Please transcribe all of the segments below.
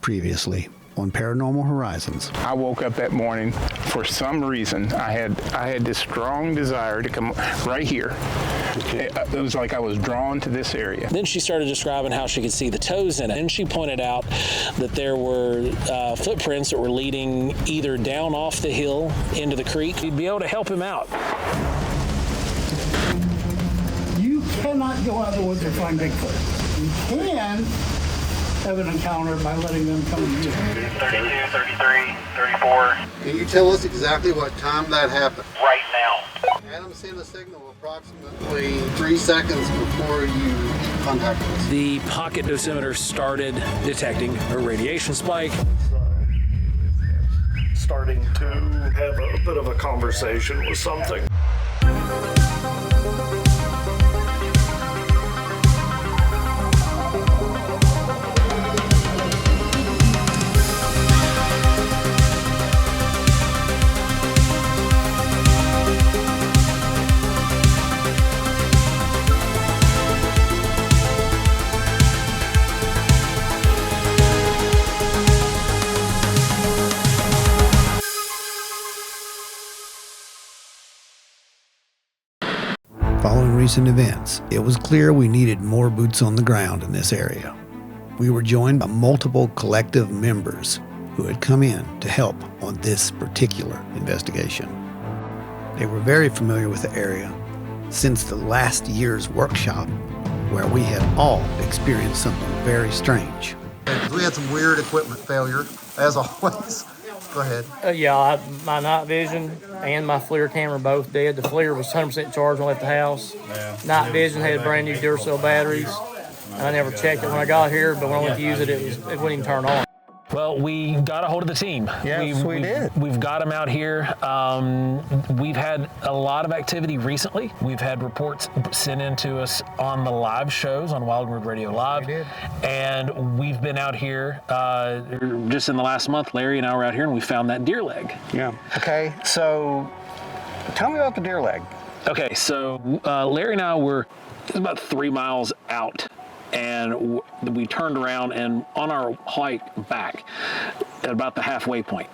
Previously on Paranormal Horizons. I woke up that morning, for some reason, I had this strong desire to come right here. Okay. It was like I was drawn to this area. Then she started describing how she could see the toes in it. And she pointed out that there were footprints that were leading either down off the hill into the creek. You'd be able to help him out. You cannot go out of the woods and find Bigfoot. You can have an encounter by letting them come to you. 32, 33, 34. Can you tell us exactly what time that happened? Right now. Adam sent a signal approximately 3 seconds before you contacted us. The pocket dosimeter started detecting a radiation spike. Starting to have a bit of a conversation with something. Following recent events, it was clear we needed more boots on the ground in this area. We were joined by multiple collective members who had come in to help on this particular investigation. They were very familiar with the area since the last year's workshop, where we had all experienced something very strange. We had some weird equipment failure, as always. Go ahead. My night vision and my FLIR camera both dead. The FLIR was 100% charged when I left the house. Yeah. Night vision had brand new Duracell batteries. I never checked it when I got here, but when I went to use it, it wouldn't even turn on. Well, we got a hold of the team. Yes, we did. We've got them out here. We've had a lot of activity recently. We've had reports sent in to us on the live shows on Wildwood Radio Live. We did. And we've been out here just in the last month. Larry and I were out here and we found that deer leg. Yeah. Okay, so tell me about the deer leg. Okay, so Larry and I were about 3 miles out. And we turned around, and on our hike back at about the halfway point,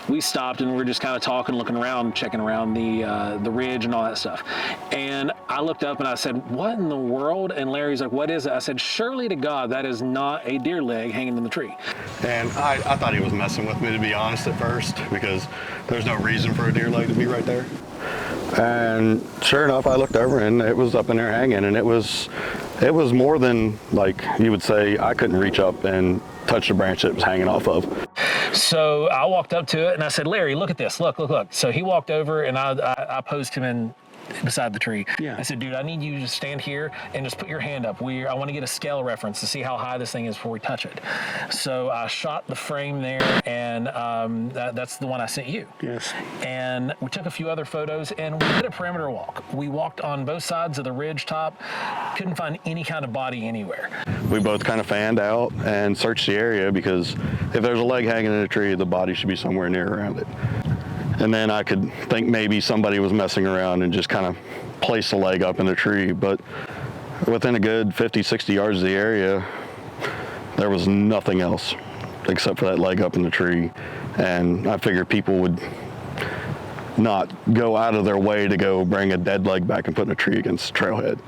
we stopped and we're just kind of talking, looking around, checking around the ridge and all that stuff. And I looked up and I said, "What in the world?" And Larry's like, "What is it?" I said, "Surely to God, that is not a deer leg hanging in the tree." And I thought he was messing with me, to be honest, at first, because there's no reason for a deer leg to be right there. And sure enough, I looked over and it was up in there hanging, and it was more than, like you would say, I couldn't reach up and touch the branch that it was hanging off of. So I walked up to it and I said, "Larry, look at this, look. So he walked over and I posed him in beside the tree. Yeah. I said, "Dude, I need you to stand here and just put your hand up. I want to get a scale reference to see how high this thing is before we touch it." So I shot the frame there, and that's the one I sent you. Yes. And we took a few other photos, and we did a perimeter walk. We walked on both sides of the ridge top, couldn't find any kind of body anywhere. We both kind of fanned out and searched the area, because if there's a leg hanging in a tree, the body should be somewhere near around it. And then I could think maybe somebody was messing around and just kind of placed the leg up in the tree. But within a good 50, 60 yards of the area, there was nothing else except for that leg up in the tree. And I figured people would not go out of their way to go bring a dead leg back and put in a tree against the trailhead.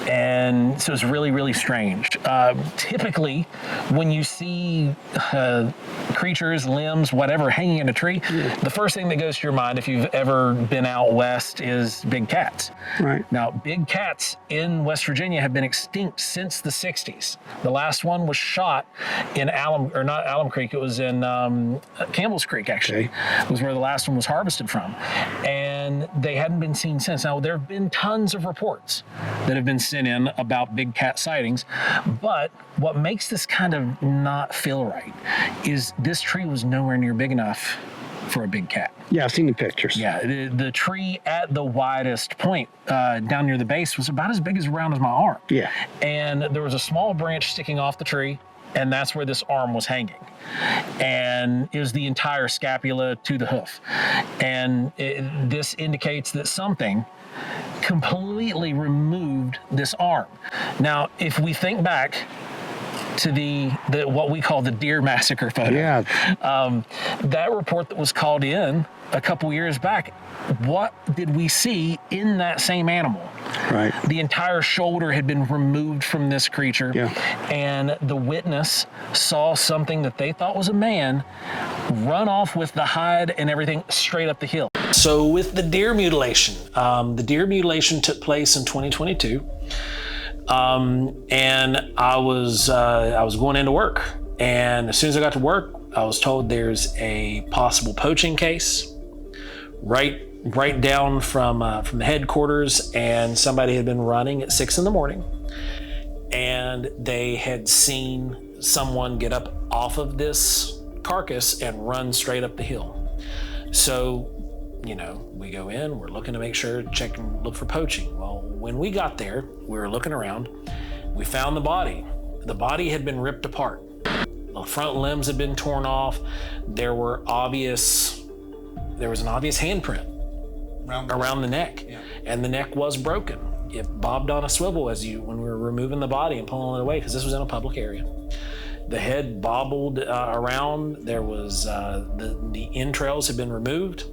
And so it's really, really strange. Typically, when you see creatures, limbs, whatever, hanging in a tree, the first thing that goes to your mind, if you've ever been out west, is big cats. Right. Now, big cats in West Virginia have been extinct since the 60s. The last one was shot in not Alum Creek, it was in Campbell's Creek, actually. It was where the last one was harvested from. And they hadn't been seen since. Now, there have been tons of reports that have been sent in about big cat sightings, but what makes this kind of not feel right is this tree was nowhere near big enough for a big cat. Yeah, I've seen the pictures. Yeah, the tree at the widest point down near the base was about as big as around as my arm. Yeah. And there was a small branch sticking off the tree, and that's where this arm was hanging. And it was the entire scapula to the hoof. And this indicates that something completely removed this arm. Now, if we think back to the what we call the deer massacre photo. Yeah. That report that was called in a couple years back, what did we see in that same animal? Right. The entire shoulder had been removed from this creature, and the witness saw something that they thought was a man run off with the hide and everything straight up the hill. So with the deer mutilation took place in 2022, and I was going into work, and as soon as I got to work, I was told there's a possible poaching case right down from the headquarters, and somebody had been running at 6 a.m, and they had seen someone get up off of this carcass and run straight up the hill. So, we go in, we're looking to make sure, check and look for poaching. Well, when we got there, we were looking around, we found the body. The body had been ripped apart. The front limbs had been torn off. There was an obvious handprint around the neck, and the neck was broken. It bobbed on a swivel when we were removing the body and pulling it away, because this was in a public area. The head bobbled around. There was the entrails had been removed.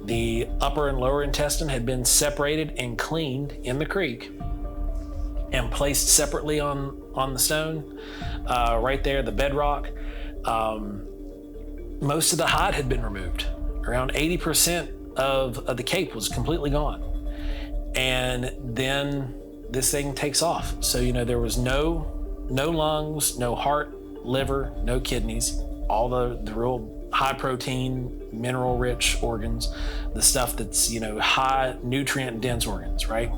The upper and lower intestine had been separated and cleaned in the creek and placed separately on the stone, right there, the bedrock. Most of the hide had been removed. Around 80% of the cape was completely gone. And then this thing takes off. So, there was no lungs, no heart, liver, no kidneys, all the real high protein, mineral rich organs, the stuff that's, high nutrient dense organs, right?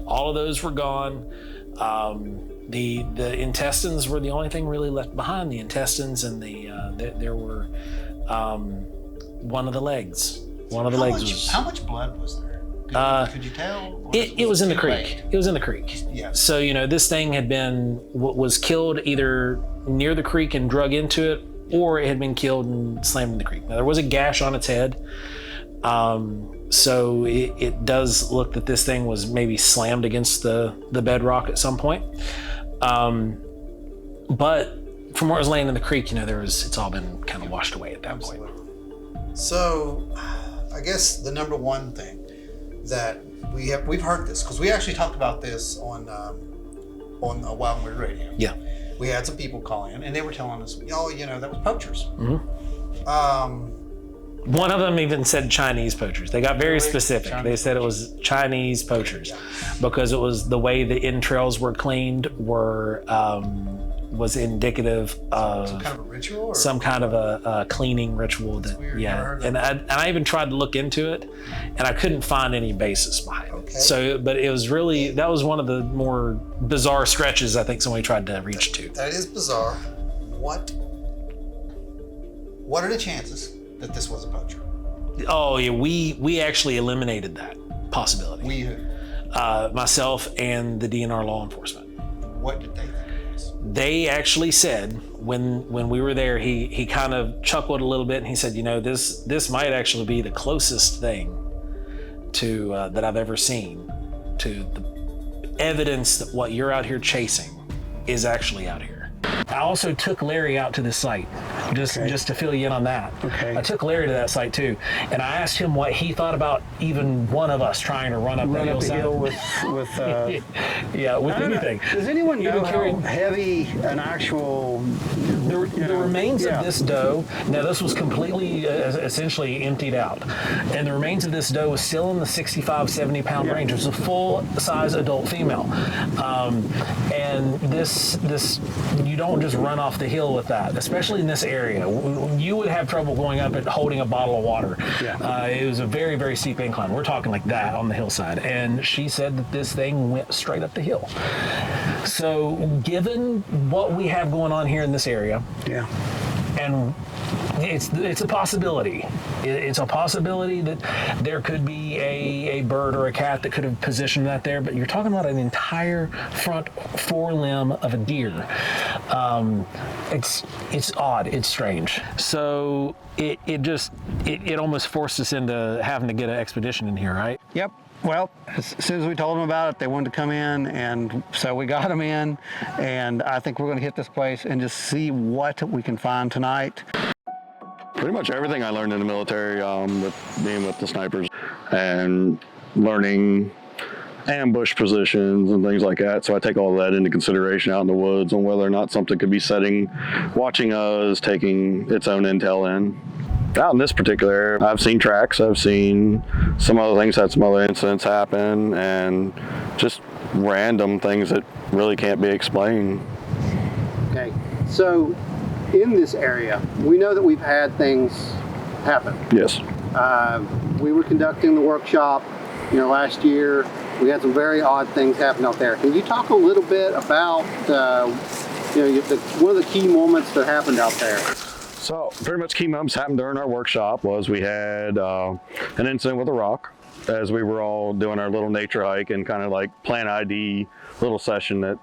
All of those were gone. The intestines were the only thing really left behind. The intestines, and there were one of the legs. How much blood was there? Could you tell? It was in the creek. It was in the creek. Yeah. So, this thing was killed either near the creek and drug into it, or it had been killed and slammed in the creek. Now, there was a gash on its head. So it does look that this thing was maybe slammed against the bedrock at some point. But from where it was laying in the creek, it's all been kind of washed away at that point. So I guess the number one thing that we've heard this, because we actually talked about this on a Wild Weird Radio. Yeah. We had some people call in, and they were telling us, that was poachers. Mm-hmm. One of them even said Chinese poachers. They got very specific. They said it was Chinese poachers, because it was the way the entrails were cleaned was indicative of some kind of a ritual, or some kind of a cleaning ritual. That and I even tried to look into it, and I couldn't find any basis behind it. Okay. So, but it was that was one of the more bizarre stretches I think somebody tried to reach to. That is bizarre. What are the chances that this was a poacher? Oh yeah, we actually eliminated that possibility. We who? Myself and the DNR law enforcement. What did they think it was? They actually said when we were there, he kind of chuckled a little bit, and he said, this might actually be the closest thing to that I've ever seen to the evidence that what you're out here chasing is actually out here. I also took Larry out to the site, just to fill you in on that. Okay. I took Larry to that site too, and I asked him what he thought about even one of us trying to run up that hillside. Hill with yeah, with anything. Does anyone know how heavy an actual... The remains of this doe, now this was completely, essentially emptied out, and the remains of this doe was still in the 65, 70 pound range. It was a full-size adult female. And this, you don't just run off the hill with that, especially in this area. You would have trouble going up and holding a bottle of water. Yeah. It was a very, very steep incline. We're talking like that on the hillside. And she said that this thing went straight up the hill. So given what we have going on here in this area, and it's a possibility. It's a possibility that there could be a bird or a cat that could have positioned that there, but you're talking about an entire front forelimb of a deer. It's odd. It's strange. So it almost forced us into having to get an expedition in here, right? Yep. Well, as soon as we told them about it, they wanted to come in, and so we got them in, and I think we're going to hit this place and just see what we can find tonight. Pretty much everything I learned in the military, with being with the snipers and learning ambush positions and things like that. So I take all that into consideration out in the woods on whether or not something could be setting, watching us, taking its own intel in. Out in this particular area, I've seen tracks, I've seen some other things, had some other incidents happen, and just random things that really can't be explained. Okay, so in this area, we know that we've had things happen. Yes. We were conducting the workshop, last year. We had some very odd things happen out there. Can you talk a little bit about, one of the key moments that happened out there? So pretty much key moments happened during our workshop was we had an incident with a rock as we were all doing our little nature hike and kind of like plan ID little session that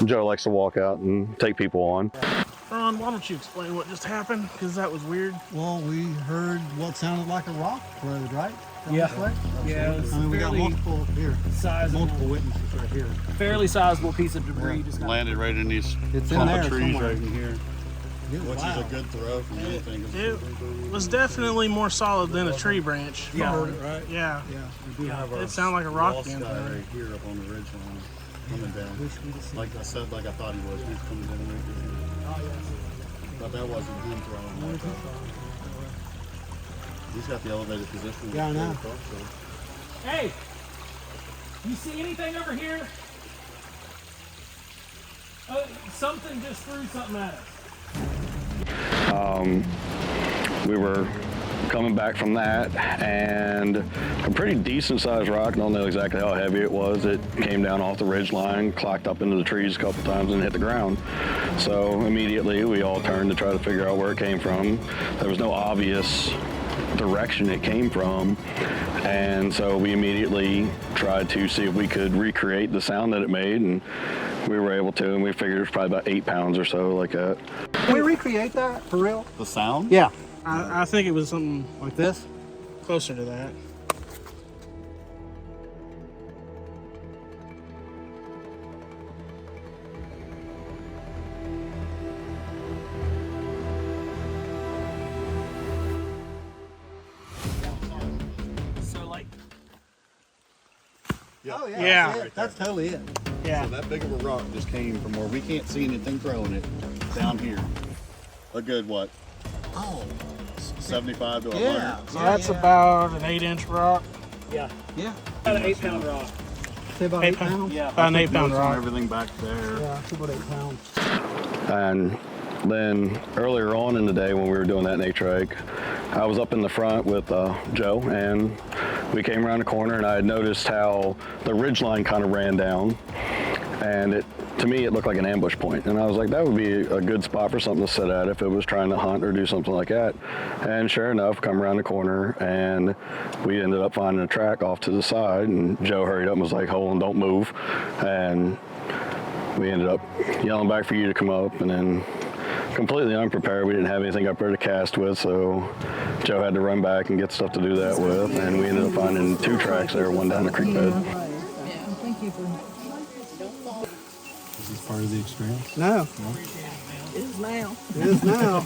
Joe likes to walk out and take people on. Ron, why don't you explain what just happened? Because that was weird. Well, we heard what sounded like a rock road, right? Yeah. Yeah. I mean, we got multiple here. Multiple witnesses right here. Fairly sizable piece of debris just landed right in these clump of trees right in here. Which is a good throw from anything. It was definitely more solid than a tree branch. Yeah. Heard it, right? Yeah. Yeah. We do have it sounded like a rock guy right here up on the ridge line coming down. Like I said, like I thought he was. He was coming down right here. Oh, yeah. But that wasn't him throwing. He's got the elevated position. Yeah, I know. Hey, you see anything over here? Something just threw something at us. We were coming back from that, and a pretty decent sized rock, don't know exactly how heavy it was, it came down off the ridge line, clocked up into the trees a couple times and hit the ground. So immediately we all turned to try to figure out where it came from. There was no obvious direction it came from, and so we immediately tried to see if we could recreate the sound that it made, and we were able to, and we figured it was probably about 8 pounds or so, like that. Can we recreate that for real? The sound? Yeah. I think it was something like this? Closer to that. Oh, yeah. Yeah. That's totally it. Yeah. So that big of a rock just came from where we can't see anything throwing it down here. A good, what? Oh. 75 to 100. Yeah. So that's about an 8-inch rock. Yeah. Yeah. About an 8-pound rock. Say about 8 pounds? Yeah. About an 8-pound rock. Everything back there. Yeah, it's about 8 pounds. And then earlier on in the day when we were doing that nature hike, I was up in the front with Joe, and we came around the corner, and I had noticed how the ridge line kind of ran down, and to me it looked like an ambush point, and I was like, that would be a good spot for something to sit at if it was trying to hunt or do something like that. And sure enough, come around the corner, and we ended up finding a track off to the side, and Joe hurried up and was like, hold on, don't move, and we ended up yelling back for you to come up, and then completely unprepared. We didn't have anything up there to cast with, so Joe had to run back and get stuff to do that with, and we ended up finding 2 tracks there, one down the creek bed. Thank you for. Is this part of the experience? No. It is now. It is now.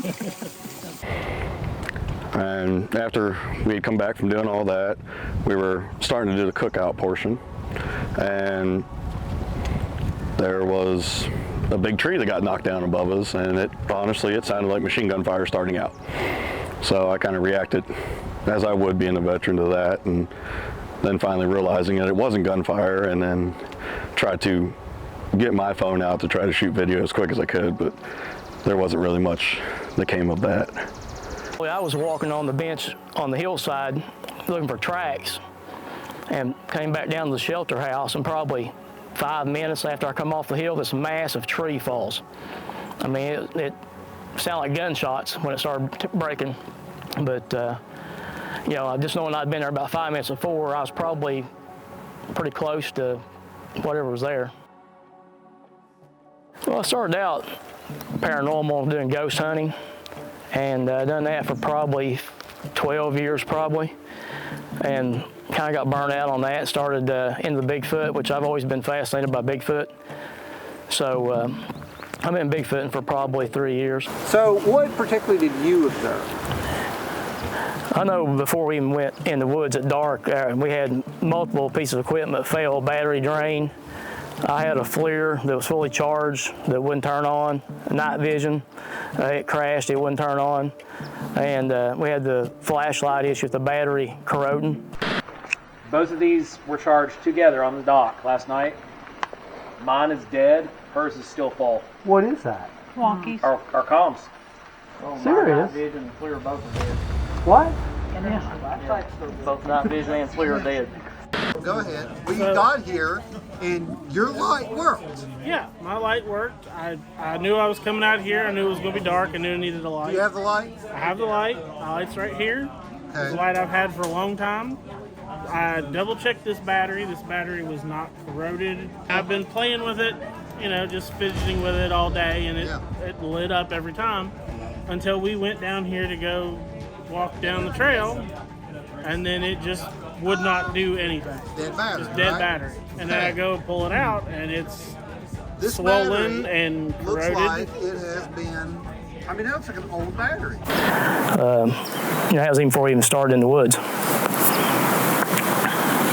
And after we had come back from doing all that, we were starting to do the cookout portion, and there was a big tree that got knocked down above us, and it sounded like machine gun fire starting out. So I kind of reacted as I would being a veteran to that, and then finally realizing that it wasn't gunfire, and then tried to get my phone out to try to shoot video as quick as I could, but there wasn't really much that came of that. I was walking on the bench on the hillside looking for tracks and came back down to the shelter house, and probably 5 minutes after I come off the hill, this massive tree falls. I mean, it sounded like gunshots when it started breaking, but just knowing I'd been there about 5 minutes before, I was probably pretty close to whatever was there. Well, I started out paranormal doing ghost hunting, and done that for probably 12 years probably, and kind of got burned out on that and started into the Bigfoot, which I've always been fascinated by Bigfoot. So I've been Bigfooting for probably 3 years. So what particularly did you observe? I know before we even went in the woods at dark, we had multiple pieces of equipment fail, battery drain. I had a FLIR that was fully charged that wouldn't turn on, night vision, it crashed, it wouldn't turn on. And we had the flashlight issue with the battery corroding. Both of these were charged together on the dock last night. Mine is dead, hers is still full. What is that? Wonkies. Our comms. Serious? Night vision and FLIR both are dead. What? Yeah. Both night vision and FLIR are dead. Go ahead. We got here and your light worked. Yeah, my light worked. I knew I was coming out here. I knew it was going to be dark. I knew I needed a light. Do you have the light? I have the light. My light's right here. Okay. It's a light I've had for a long time. I double checked this battery. This battery was not corroded. I've been playing with it, you know, just fidgeting with it all day, and it lit up every time until we went down here to go walk down the trail, and then it just would not do anything. Dead battery. Just dead right? battery. And then I go pull it out, and it's This swollen battery and looks corroded. like it has been, I mean, that looks like an old battery. You know, that was even before we even started in the woods.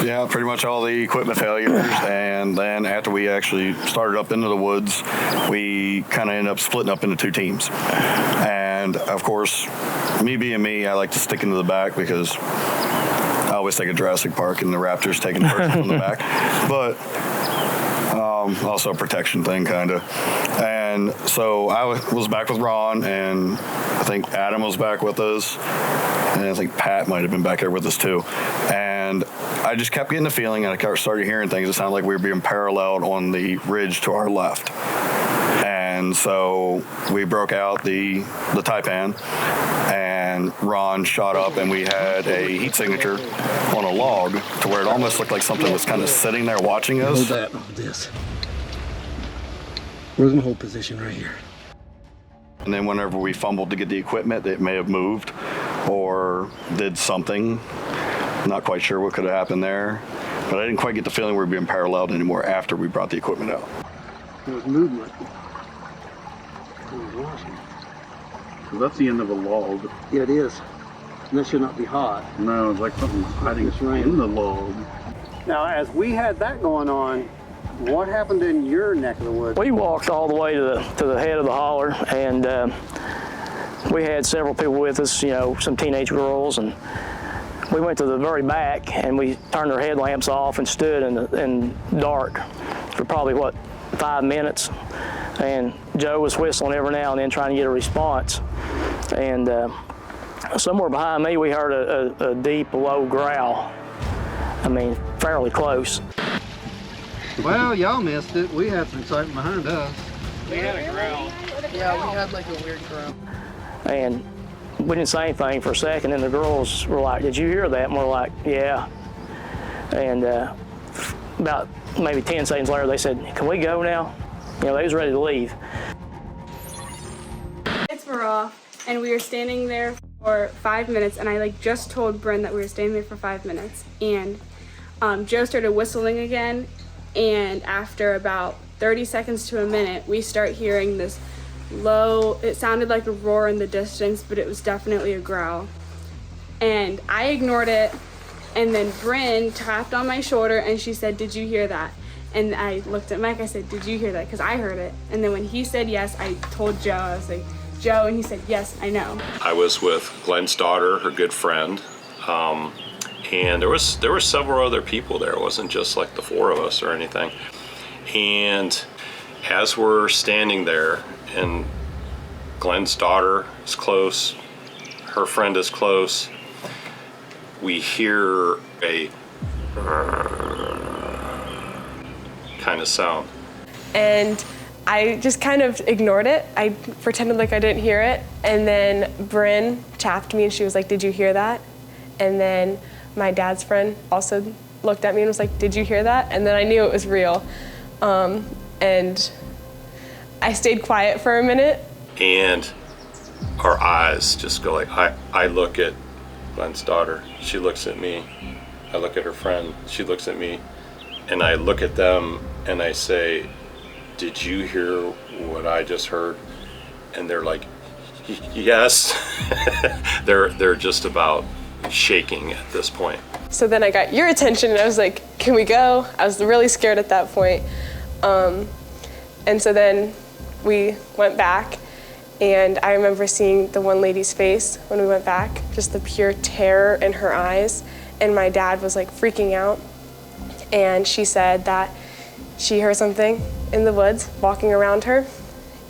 Yeah, pretty much all the equipment failures, and then after we actually started up into the woods, we kind of ended up splitting up into two teams. And of course, me being me, I like to stick into the back because I always think of Jurassic Park and the raptors taking the person from the back. But also a protection thing, kind of. And so I was back with Ron, and I think Adam was back with us, and I think Pat might have been back there with us too. And I just kept getting the feeling, and I started hearing things. It sounded like we were being paralleled on the ridge to our left. And so we broke out the Taipan, and Ron shot up, and we had a heat signature on a log to where it almost looked like something was kind of sitting there watching us. Hold that, hold this. We're gonna hold position right here. And then whenever we fumbled to get the equipment, it may have moved or did something. Not quite sure what could have happened there, but I didn't quite get the feeling we were being paralleled anymore after we brought the equipment out. There was movement. It was washing. So that's the end of a log. Yeah, it is. And that should not be hot. No, it's like something's hiding in the log. Now, as we had that going on, what happened in your neck of the woods? We walked all the way to the head of the holler, and we had several people with us, you know, some teenage girls, and we went to the very back, and we turned our headlamps off and stood in dark for probably, 5 minutes. And Joe was whistling every now and then trying to get a response. And somewhere behind me, we heard a deep, low growl. I mean, fairly close. Well, y'all missed it. We had some excitement behind us. We had a growl. Yeah, we had like a weird growl. And we didn't say anything for a second, and the girls were like, "Did you hear that?" And we're like, "Yeah." And about maybe 10 seconds later, they said, "Can we go now?" You know, they was ready to leave. Lights were off, and we were standing there for 5 minutes, and I just told Bryn that we were standing there for 5 minutes, and Joe started whistling again, and after about 30 seconds to a minute, we start hearing this low, it sounded like a roar in the distance, but it was definitely a growl. And I ignored it, and then Bryn tapped on my shoulder, and she said, "Did you hear that?" And I looked at Mike, I said, "Did you hear that?" Because I heard it. And then when he said yes, I told Joe, I was like, "Joe," and he said, "Yes, I know." I was with Glenn's daughter, her good friend, and there were several other people there. It wasn't just like the four of us or anything. And as we're standing there, and Glenn's daughter is close, her friend is close, we hear a kind of sound. And I just kind of ignored it. I pretended like I didn't hear it. And then Bryn tapped me and she was like, "Did you hear that?" And then my dad's friend also looked at me and was like, "Did you hear that?" And then I knew it was real. And I stayed quiet for a minute. And our eyes just go like, I look at Glenn's daughter. She looks at me. I look at her friend. She looks at me. And I look at them and I say, did you hear what I just heard? And they're like, yes. They're just about shaking at this point. So then I got your attention and I was like, can we go? I was really scared at that point. And so then we went back, and I remember seeing the one lady's face when we went back, just the pure terror in her eyes. And my dad was like freaking out. And she said that she heard something in the woods walking around her.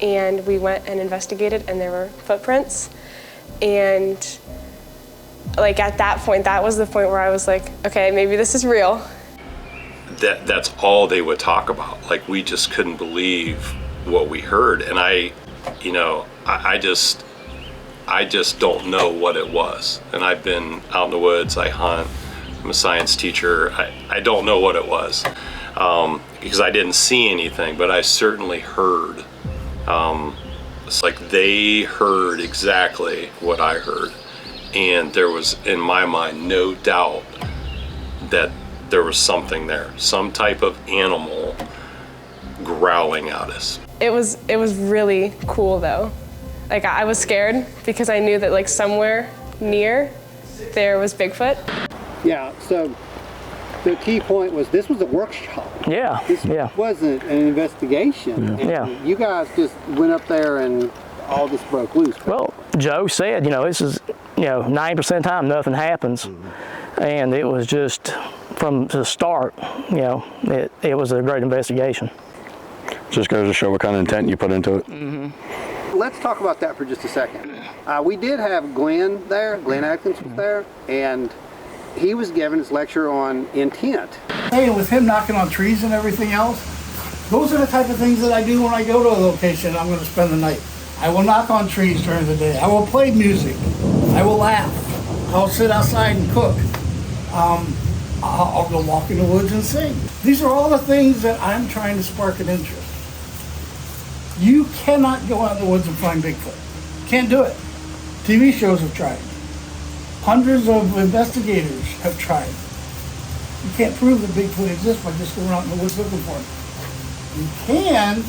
And we went and investigated, and there were footprints. And like at that point, that was the point where I was like, okay, maybe this is real. That's all they would talk about. Like, we just couldn't believe what we heard. And I just don't know what it was. And I've been out in the woods, I hunt, I'm a science teacher. I don't know what it was because I didn't see anything, but I certainly heard. It's like they heard exactly what I heard. And there was, in my mind, no doubt that there was something there, some type of animal growling at us. It was really cool though. Like, I was scared because I knew that like somewhere near there was Bigfoot. Yeah, so the key point was this was a workshop. Yeah, this wasn't an investigation. Yeah. You guys just went up there and all this broke loose. Well, Joe said, this is, 90% of the time nothing happens. And it was just, from the start, it was a great investigation. Just goes to show what kind of intent you put into it. Mm-hmm. Let's talk about that for just a second. We did have Glenn there, Glenn Atkins was there, and he was giving his lecture on intent. Hey, with him knocking on trees and everything else, those are the type of things that I do when I go to a location I'm going to spend the night. I will knock on trees during the day. I will play music. I will laugh. I'll sit outside and cook. I'll go walk in the woods and sing. These are all the things that I'm trying to spark an interest. You cannot go out in the woods and find Bigfoot. Can't do it. TV shows have tried. Hundreds of investigators have tried. You can't prove that Bigfoot exists by just going out in the woods looking for him. You can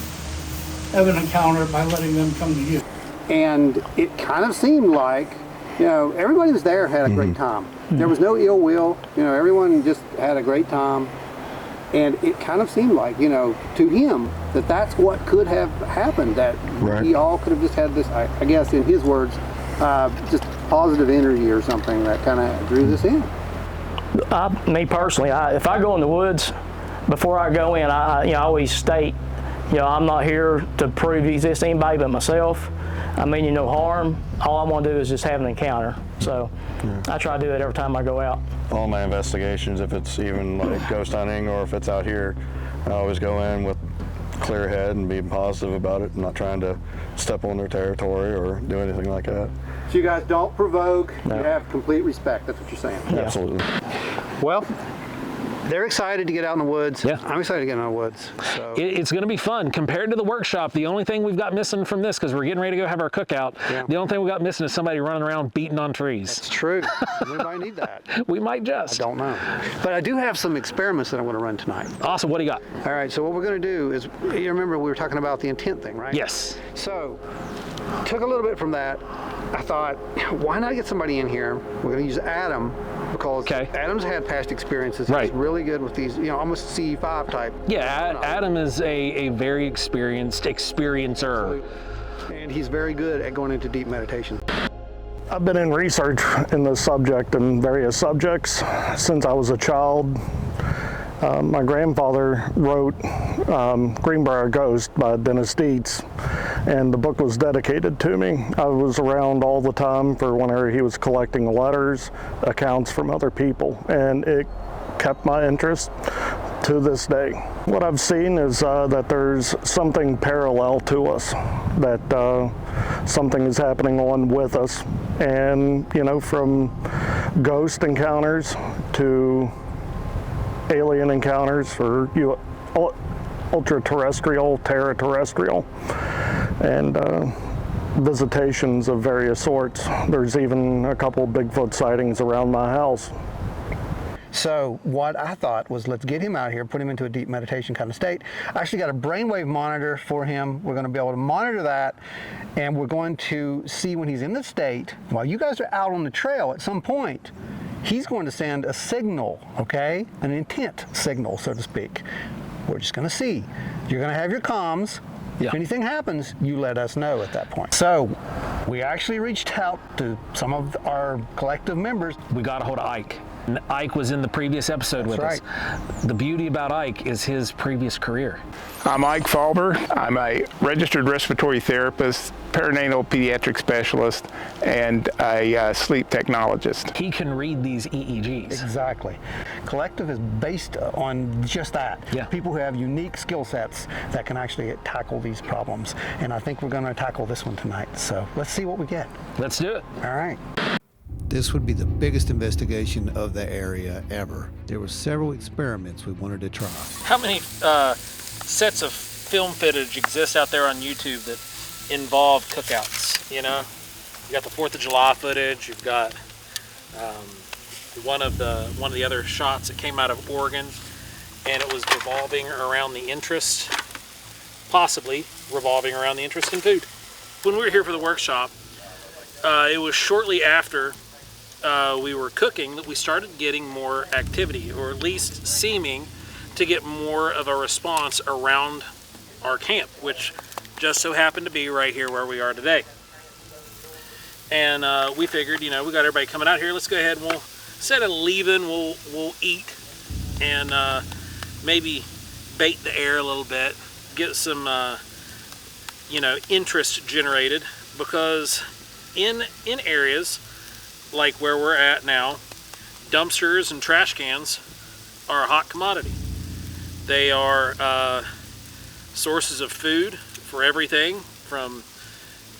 have an encounter by letting them come to you. And it kind of seemed like, everybody who was there had a great time. There was no ill will, everyone just had a great time. And it kind of seemed like, to him, that that's what could have happened, that we all could have just had this, I guess in his words, just positive energy or something that kind of drew this in. Me personally, if I go in the woods, before I go in, I always state, I'm not here to prove you exist to anybody but myself. I mean you no harm. All I want to do is just have an encounter. So I try to do that every time I go out. All my investigations, if it's even like ghost hunting or if it's out here, I always go in with a clear head and being positive about it, not trying to step on their territory or do anything like that. So you guys don't provoke, you have complete respect, that's what you're saying. Yeah. Absolutely. Well, they're excited to get out in the woods. Yeah. I'm excited to get out in the woods. So. It's going to be fun. Compared to the workshop, the only thing we've got missing from this, because we're getting ready to go have our cookout, the only thing we got missing is somebody running around beating on trees. That's true. We might need that. We might just. I don't know. But I do have some experiments that I want to run tonight. Awesome. What do you got? All right. So what we're going to do is, you remember we were talking about the intent thing, right? Yes. So took a little bit from that. I thought, why not get somebody in here? We're going to use Adam because Adam's had past experiences. He's really good with these, almost CE5 type. Yeah, Adam is a very experienced experiencer. And he's very good at going into deep meditation. I've been in research in this subject and various subjects since I was a child. My grandfather wrote Greenbrier Ghost by Dennis Dietz, and the book was dedicated to me. I was around all the time for whenever he was collecting letters, accounts from other people, and it kept my interest to this day. What I've seen is that there's something parallel to us, that something is happening on with us, and from ghost encounters to alien encounters or ultra-terrestrial, terrestrial, and visitations of various sorts. There's even a couple Bigfoot sightings around my house. So what I thought was, let's get him out here, put him into a deep meditation kind of state. I actually got a brainwave monitor for him. We're going to be able to monitor that, and we're going to see when he's in the state, while you guys are out on the trail at some point, he's going to send a signal, okay? An intent signal, so to speak. We're just going to see. You're going to have your comms. If anything happens, you let us know at that point. So we actually reached out to some of our collective members. We got a hold of Ike. And Ike was in the previous episode with us. The beauty about Ike is his previous career. I'm Ike Falber. I'm a registered respiratory therapist, perinatal pediatric specialist, and a sleep technologist. He can read these EEGs. Exactly. Collective is based on just that. People who have unique skill sets that can actually tackle these problems. And I think we're going to tackle this one tonight. So let's see what we get. Let's do it. All right. This would be the biggest investigation of the area ever. There were several experiments we wanted to try. How many sets of film footage exist out there on YouTube that involve cookouts? You know, you got the 4th of July footage. You've got one of the other shots that came out of Oregon, and it was revolving around the interest, possibly revolving around the interest in food. When we were here for the workshop, it was shortly after we were cooking that we started getting more activity, or at least seeming to get more of a response around our camp, which just so happened to be right here where we are today. And we figured, you know, we got everybody coming out here, let's go ahead and we'll, instead of leaving, we'll eat and maybe bait the air a little bit, get some you know, interest generated, because in areas like where we're at now, dumpsters and trash cans are a hot commodity. They are sources of food for everything from,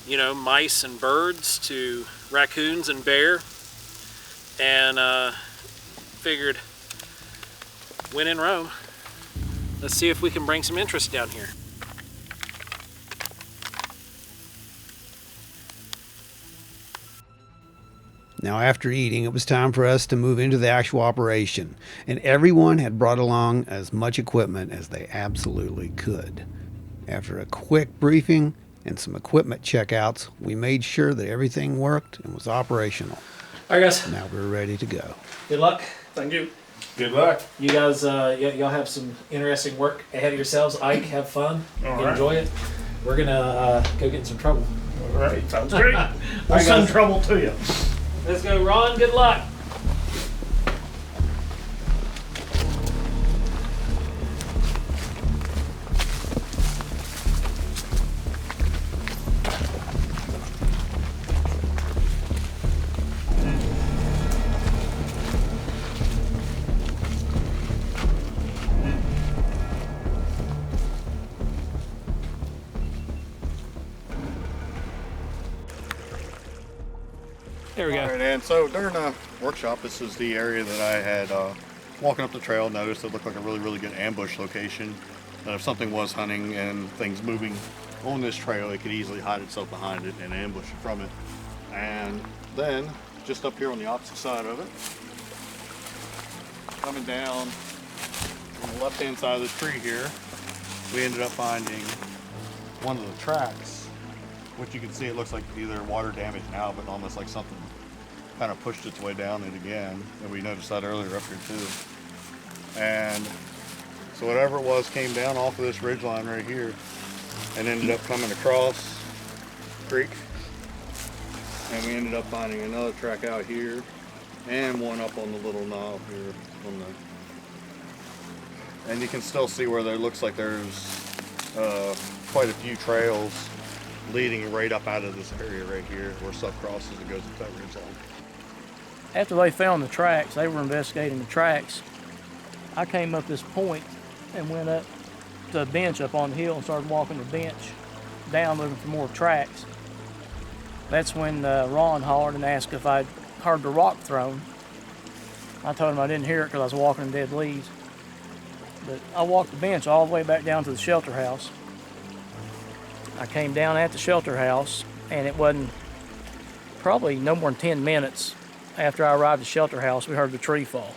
you know, mice and birds to raccoons and bear. And figured, when in Rome, let's see if we can bring some interest down here. Now, after eating, it was time for us to move into the actual operation, and everyone had brought along as much equipment as they absolutely could. After a quick briefing and some equipment checkouts, we made sure that everything worked and was operational. All right, guys. Now we're ready to go. Good luck. Thank you. Good luck. You guys, y'all have some interesting work ahead of yourselves. Ike, have fun. Enjoy it. We're gonna go get in some trouble. All right, sounds great. We'll send trouble to you. Let's go, Ron. Good luck. There we go. All right, and so during the workshop, this is the area that I had walking up the trail, noticed it looked like a really, really good ambush location. That if something was hunting and things moving on this trail, it could easily hide itself behind it and ambush from it. And then, just up here on the opposite side of it, coming down on the left-hand side of the tree here, we ended up finding one of the tracks, which you can see it looks like either water damage now, but almost like something kind of pushed its way down it again. And we noticed that earlier up here too. And so whatever it was came down off of this ridgeline right here and ended up coming across the creek. And we ended up finding another track out here and one up on the little knob here on the, and you can still see where there looks like there's quite a few trails leading right up out of this area right here where stuff crosses and goes up that ridgeline. After they found the tracks, they were investigating the tracks. I came up this point and went up to the bench up on the hill and started walking the bench down looking for more tracks. That's when Ron hollered and asked if I'd heard the rock thrown. I told him I didn't hear it because I was walking in dead leaves. But I walked the bench all the way back down to the shelter house. I came down at the shelter house, And it wasn't probably no more than 10 minutes after I arrived at the shelter house, we heard the tree fall.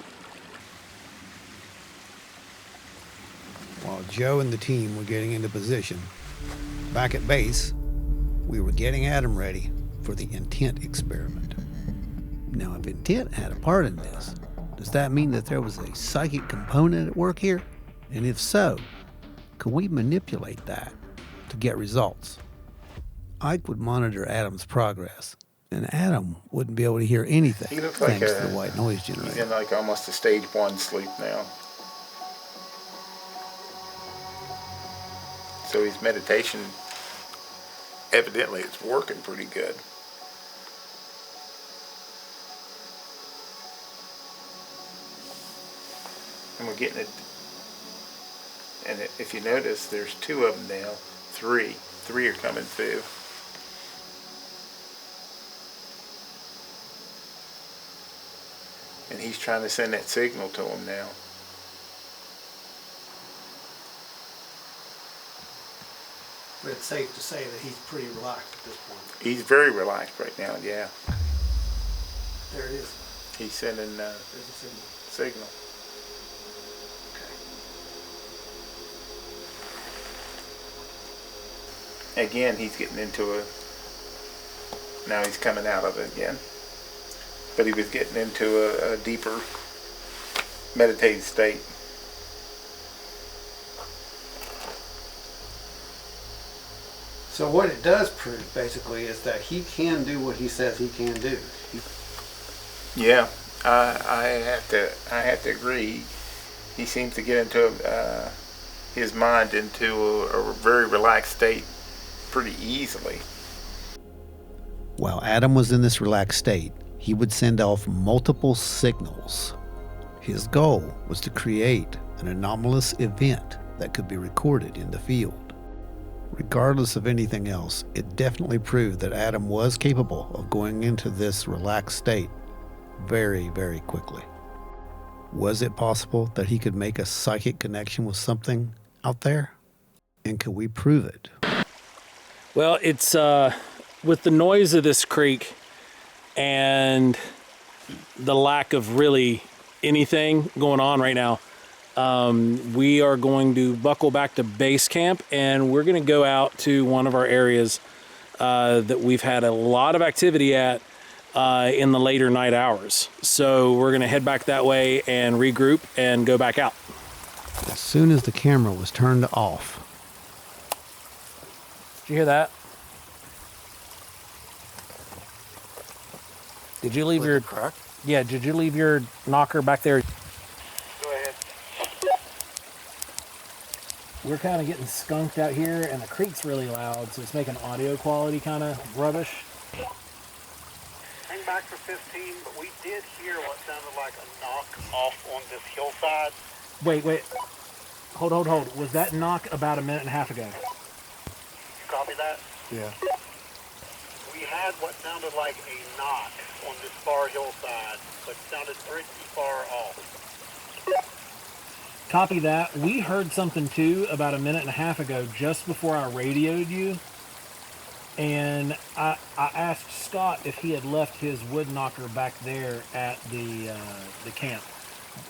While Joe and the team were getting into position, back at base, we were getting Adam ready for the intent experiment. Now, if intent had a part in this, does that mean that there was a psychic component at work here? And if so, could we manipulate that to get results? Ike would monitor Adam's progress, and Adam wouldn't be able to hear anything He looks like thanks to the white noise generator. He's in like almost a stage 1 sleep now. So his meditation, evidently it's working pretty good. And we're getting it, and if you notice, there's 2 of them now, 3 are coming through. And he's trying to send that signal to him now. But it's safe to say that he's pretty relaxed at this point. He's very relaxed right now, yeah. There it is. He's sending There's a signal. Again, he's getting into now he's coming out of it again. But he was getting into a deeper meditative state. So what it does prove, basically, is that he can do what he says he can do. Yeah, I have to agree. He seems to get into his mind into a very relaxed state pretty easily. While Adam was in this relaxed state, he would send off multiple signals. His goal was to create an anomalous event that could be recorded in the field. Regardless of anything else, it definitely proved that Adam was capable of going into this relaxed state very, very quickly. Was it possible that he could make a psychic connection with something out there? And could we prove it? Well, it's with the noise of this creek and the lack of really anything going on right now, we are going to buckle back to base camp, and we're going to go out to one of our areas that we've had a lot of activity at in the later night hours. So we're going to head back that way and regroup and go back out. As soon as the camera was turned off. Did you hear that? Did you leave your crack? Yeah, did you leave your knocker back there? Go ahead. We're kind of getting skunked out here, and the creek's really loud, so it's making audio quality kind of rubbish. Hang back for 15, but we did hear what sounded like a knock off on this hillside. Wait. Hold. Was that knock about a minute and a half ago? You copy that? Yeah. We had what sounded like a knock on this far hillside, but sounded pretty far off. Copy that. We heard something too about a minute and a half ago, just before I radioed you. And I asked Scott if he had left his wood knocker back there at the camp,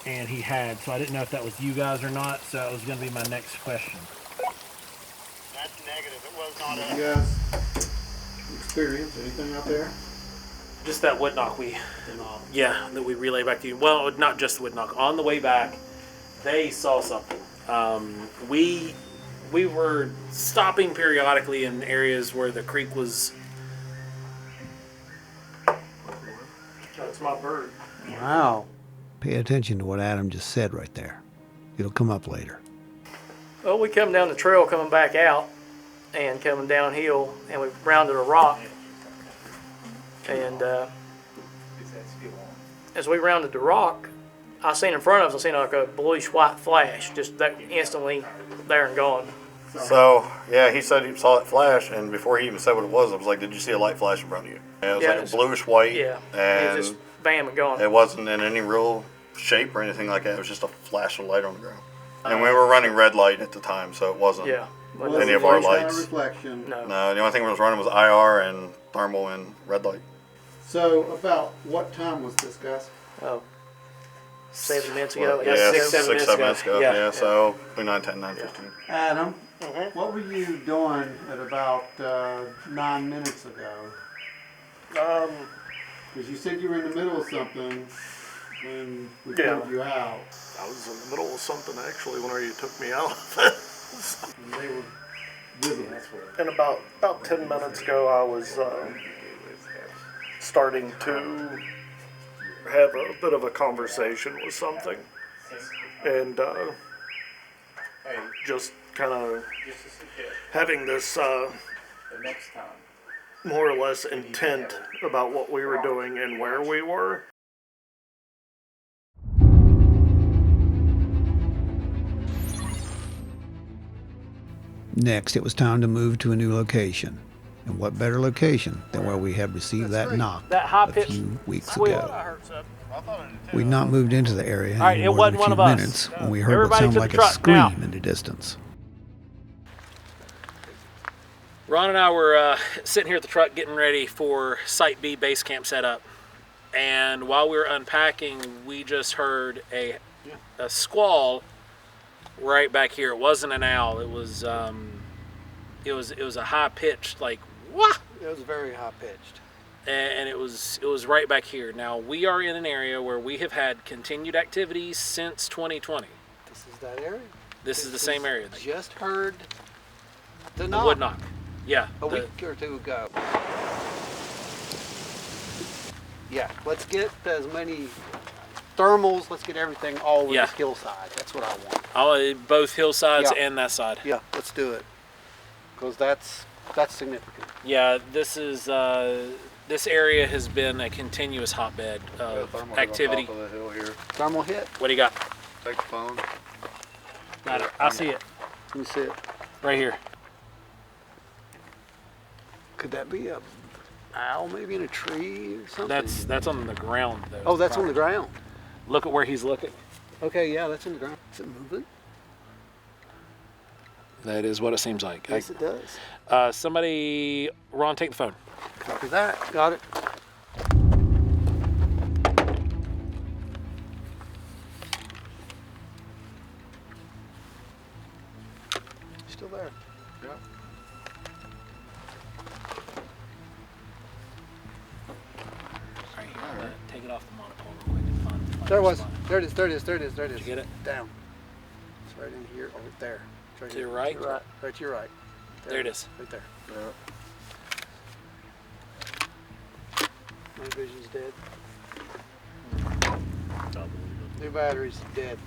and he had. So I didn't know if that was you guys or not. So that was going to be my next question. That's negative. It was not Did you guys experience anything out there? Just that wood knock that we relay back to you. Well, not just the wood knock. On the way back, they saw something. We were stopping periodically in areas where the creek was. That's my bird. Wow. Pay attention to what Adam just said right there. It'll come up later. Well, we come down the trail coming back out and coming downhill, and we rounded a rock. And as we rounded the rock, I seen in front of us, I seen like a bluish white flash, just that instantly there and gone. So, yeah, he said he saw it flash, and before he even said what it was, I was like, did you see a light flash in front of you? And it was like a bluish white. Yeah, and it was just bam and gone. It wasn't in any real shape or anything like that. It was just a flash of light on the ground. And we were running red light at the time, so it wasn't any of our lights. Reflection. No, the only thing we was running was IR and thermal and red light. So about what time was this, guys? Oh, 7 minutes ago. Well, yeah, 6-7 minutes ago. Yeah, so 9:10, 9:15. Adam, what were you doing at about 9 minutes ago? Because you said you were in the middle of something when we pulled you out. I was in the middle of something actually whenever you took me out. And they were busy. And about 10 minutes ago, I was starting to have a bit of a conversation with something, and just kind of having this more or less intent about what we were doing and where we were. Next, it was time to move to a new location. And what better location than where we had received that knock a few weeks ago. We'd not moved into the area any more than a few minutes when we heard what sounded like a scream in the distance. Ron and I were sitting here at the truck getting ready for Site B base camp setup. And while we were unpacking, we just heard a squall right back here. It wasn't an owl. It was a high pitched, like, wah! It was very high pitched. And it was right back here. Now we are in an area where we have had continued activities since 2020. This is that area? This is the same area. Just heard the knock. Wood knock. Yeah. A week or two ago. Yeah, let's get as many thermals, let's get everything all over this hillside. That's what I want. Both hillsides and that side. Yeah, let's do it. Because that's significant. Yeah, this is this area has been a continuous hotbed of activity. On top of the hill here. Thermal hit. What do you got? Take the phone. Got it. I see it. Let me see it. Right here. Could that be a owl maybe in a tree or something? That's on the ground though. Oh, that's on the ground. Look at where he's looking. Okay, yeah, that's on the ground. Is it moving? That is what it seems like. Yes, it does. Somebody, Ron, take the phone. Copy that. Got it. Still there. Yep. Right here. Take it off the monopole real quick and find There it was. There it is. There it is. There it is. There it is. Did you get it? Down. It's right in here. Oh, there. It's right to your right? Right to your right. There it is. Right there. Yep. My vision's dead. New battery's dead.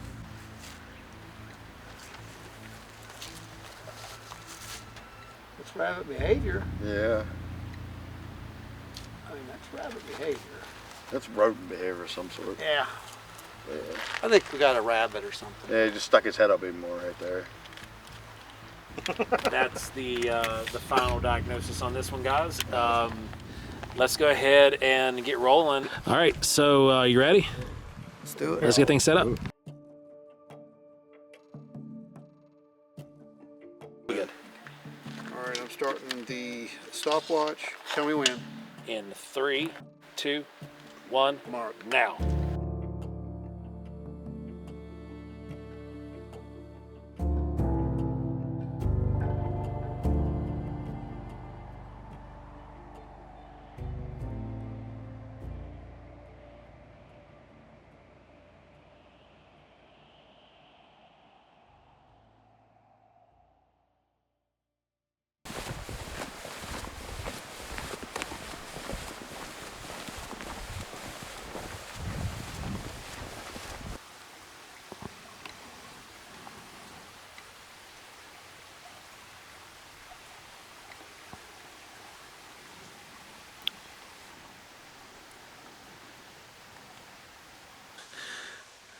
That's rabbit behavior. Yeah. I mean, that's rabbit behavior. That's rodent behavior of some sort. Yeah. Yeah. I think we got a rabbit or something. Yeah, he just stuck his head up even more right there. That's the final diagnosis on this one, guys. Let's go ahead and get rolling. All right, so you ready? Let's do it. Let's get things set up. Good. All right, I'm starting the stopwatch. Tell me when. In 3, 2, 1, mark. Now.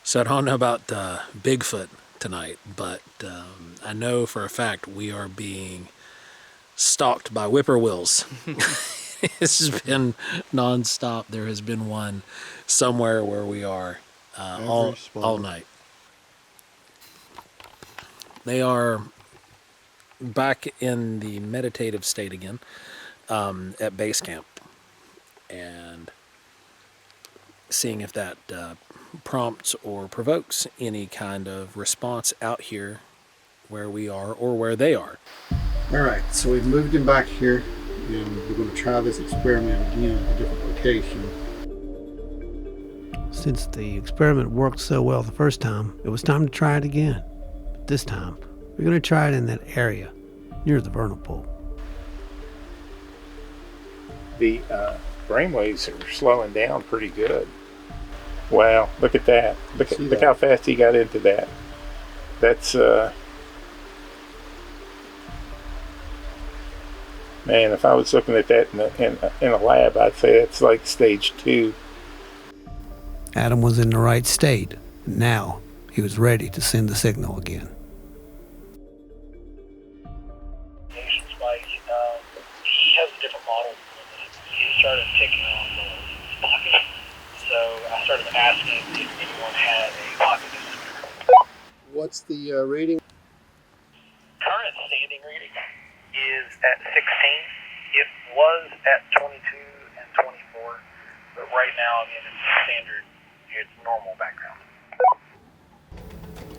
So I don't know about Bigfoot tonight, but I know for a fact we are being stalked by whippoorwills. This has been nonstop. There has been one somewhere where we are all night. They are back in the meditative state again at base camp, and seeing if that prompts or provokes any kind of response out here where we are or where they are. All right, so we've moved him back here, and we're going to try this experiment again at a different location. Since the experiment worked so well the first time, it was time to try it again. But this time, we're going to try it in that area near the vernal pool. The brainwaves are slowing down pretty good. Wow, look at that. Look how fast he got into that. That's, man, if I was looking at that in a lab, I'd say it's like stage 2. Adam was in the right state. Now, he was ready to send the signal again. He has a different model. He started picking on the pocket. So I started asking if anyone had a pocket dosimeter. What's the reading? Current standing reading is at 16. It was at 22 and 24, but right now, I mean, it's standard. It's normal background.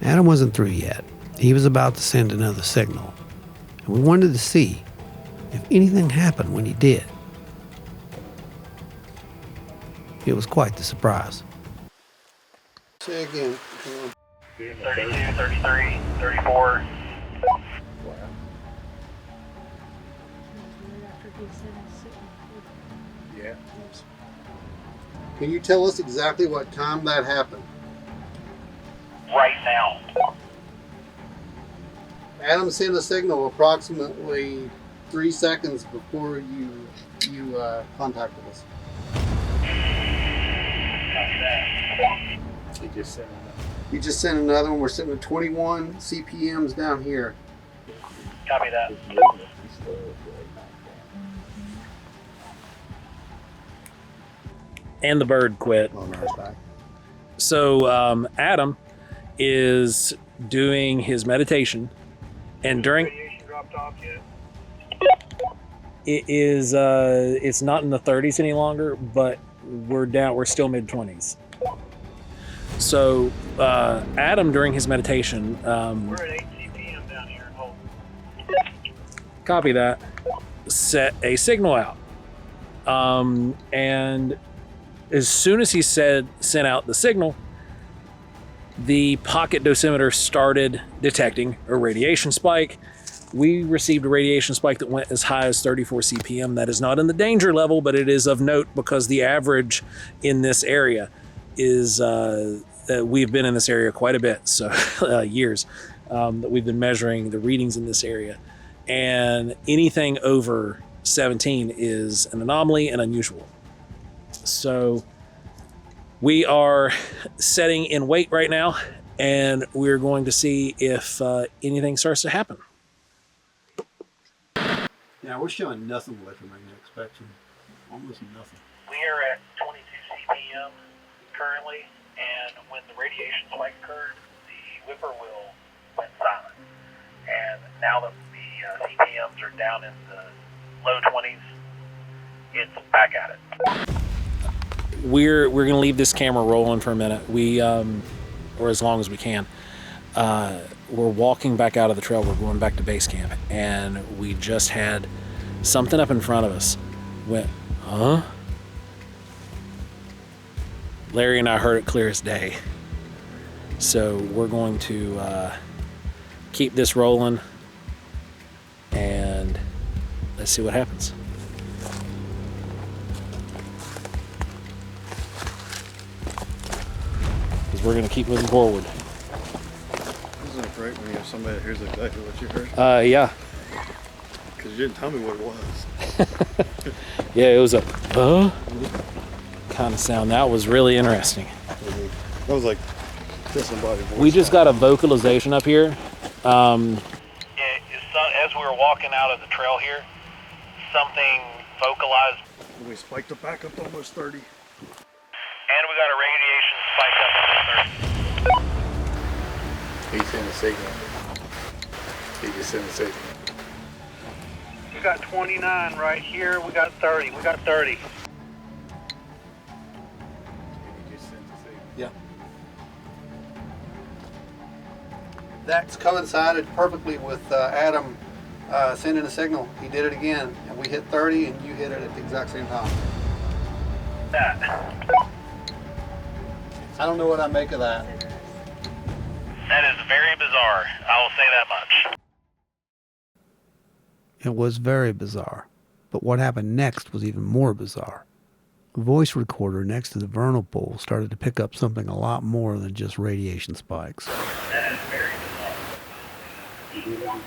Adam wasn't through yet. He was about to send another signal. And we wanted to see if anything happened when he did. It was quite the surprise. Say again. 32, 33, 34. Yeah. Can you tell us exactly what time that happened? Right now. Adam sent a signal approximately 3 seconds before you contacted us. He just sent another. You just sent another one. We're sitting at 21 CPMs down here. Copy that. And the bird quit. So Adam is doing his meditation, and during it is it's not in the 30s any longer, but we're still mid-20s. So Adam, during his meditation, We're at 8 CPM down here. Hold. Copy that, set a signal out, and as soon as he sent out the signal, the pocket dosimeter started detecting a radiation spike. We received a radiation spike that went as high as 34 CPM. That is not in the danger level, but it is of note because the average in this area is, we've been in this area quite a bit, so years that we've been measuring the readings in this area. And anything over 17 is an anomaly and unusual. So we are setting in wait right now, and we're going to see if anything starts to happen. Yeah, we're showing nothing electromagnetic spectrum. Almost nothing. We are at 22 CPM currently, and when the radiation spike occurred, the whippoorwill went silent. And now that the CPMs are down in the low 20s, it's back at it. We're going to leave this camera rolling for a minute. We or as long as we can. We're walking back out of the trail. We're going back to base camp, and we just had something up in front of us. Went, huh? Larry and I heard it clear as day. So we're going to keep this rolling, and let's see what happens. Because we're going to keep moving forward. Isn't it great when you have somebody that hears exactly what you heard? Yeah. Because you didn't tell me what it was. Yeah, it was a kind of sound. That was really interesting. That was like disembodied voice. We just got a vocalization up here. As we were walking out of the trail here, something vocalized. We spiked it back up to almost 30. And we got a radiation spike up to 30. He sent a signal. He just sent a signal. got 29 right here. We got 30. We got 30. Yeah. That's coincided perfectly with Adam sending a signal. He did it again, and we hit 30, and you hit it at the exact same time. I don't know what I make of that. That is very bizarre. I will say that much. It was very bizarre. But what happened next was even more bizarre. A voice recorder next to the vernal pool started to pick up something a lot more than just radiation spikes. That is very bizarre.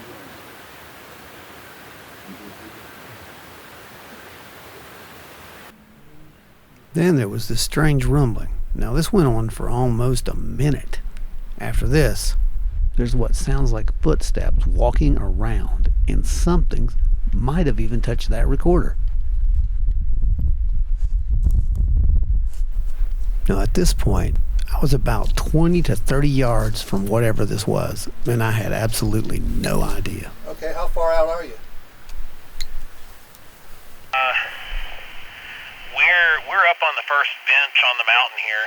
Then there was this strange rumbling. Now this went on for almost a minute. After this, there's what sounds like footsteps walking around, and something might have even touched that recorder. Now at this point, I was about 20 to 30 yards from whatever this was, and I had absolutely no idea. Okay, how far out are you? We're up on the first bench on the mountain here.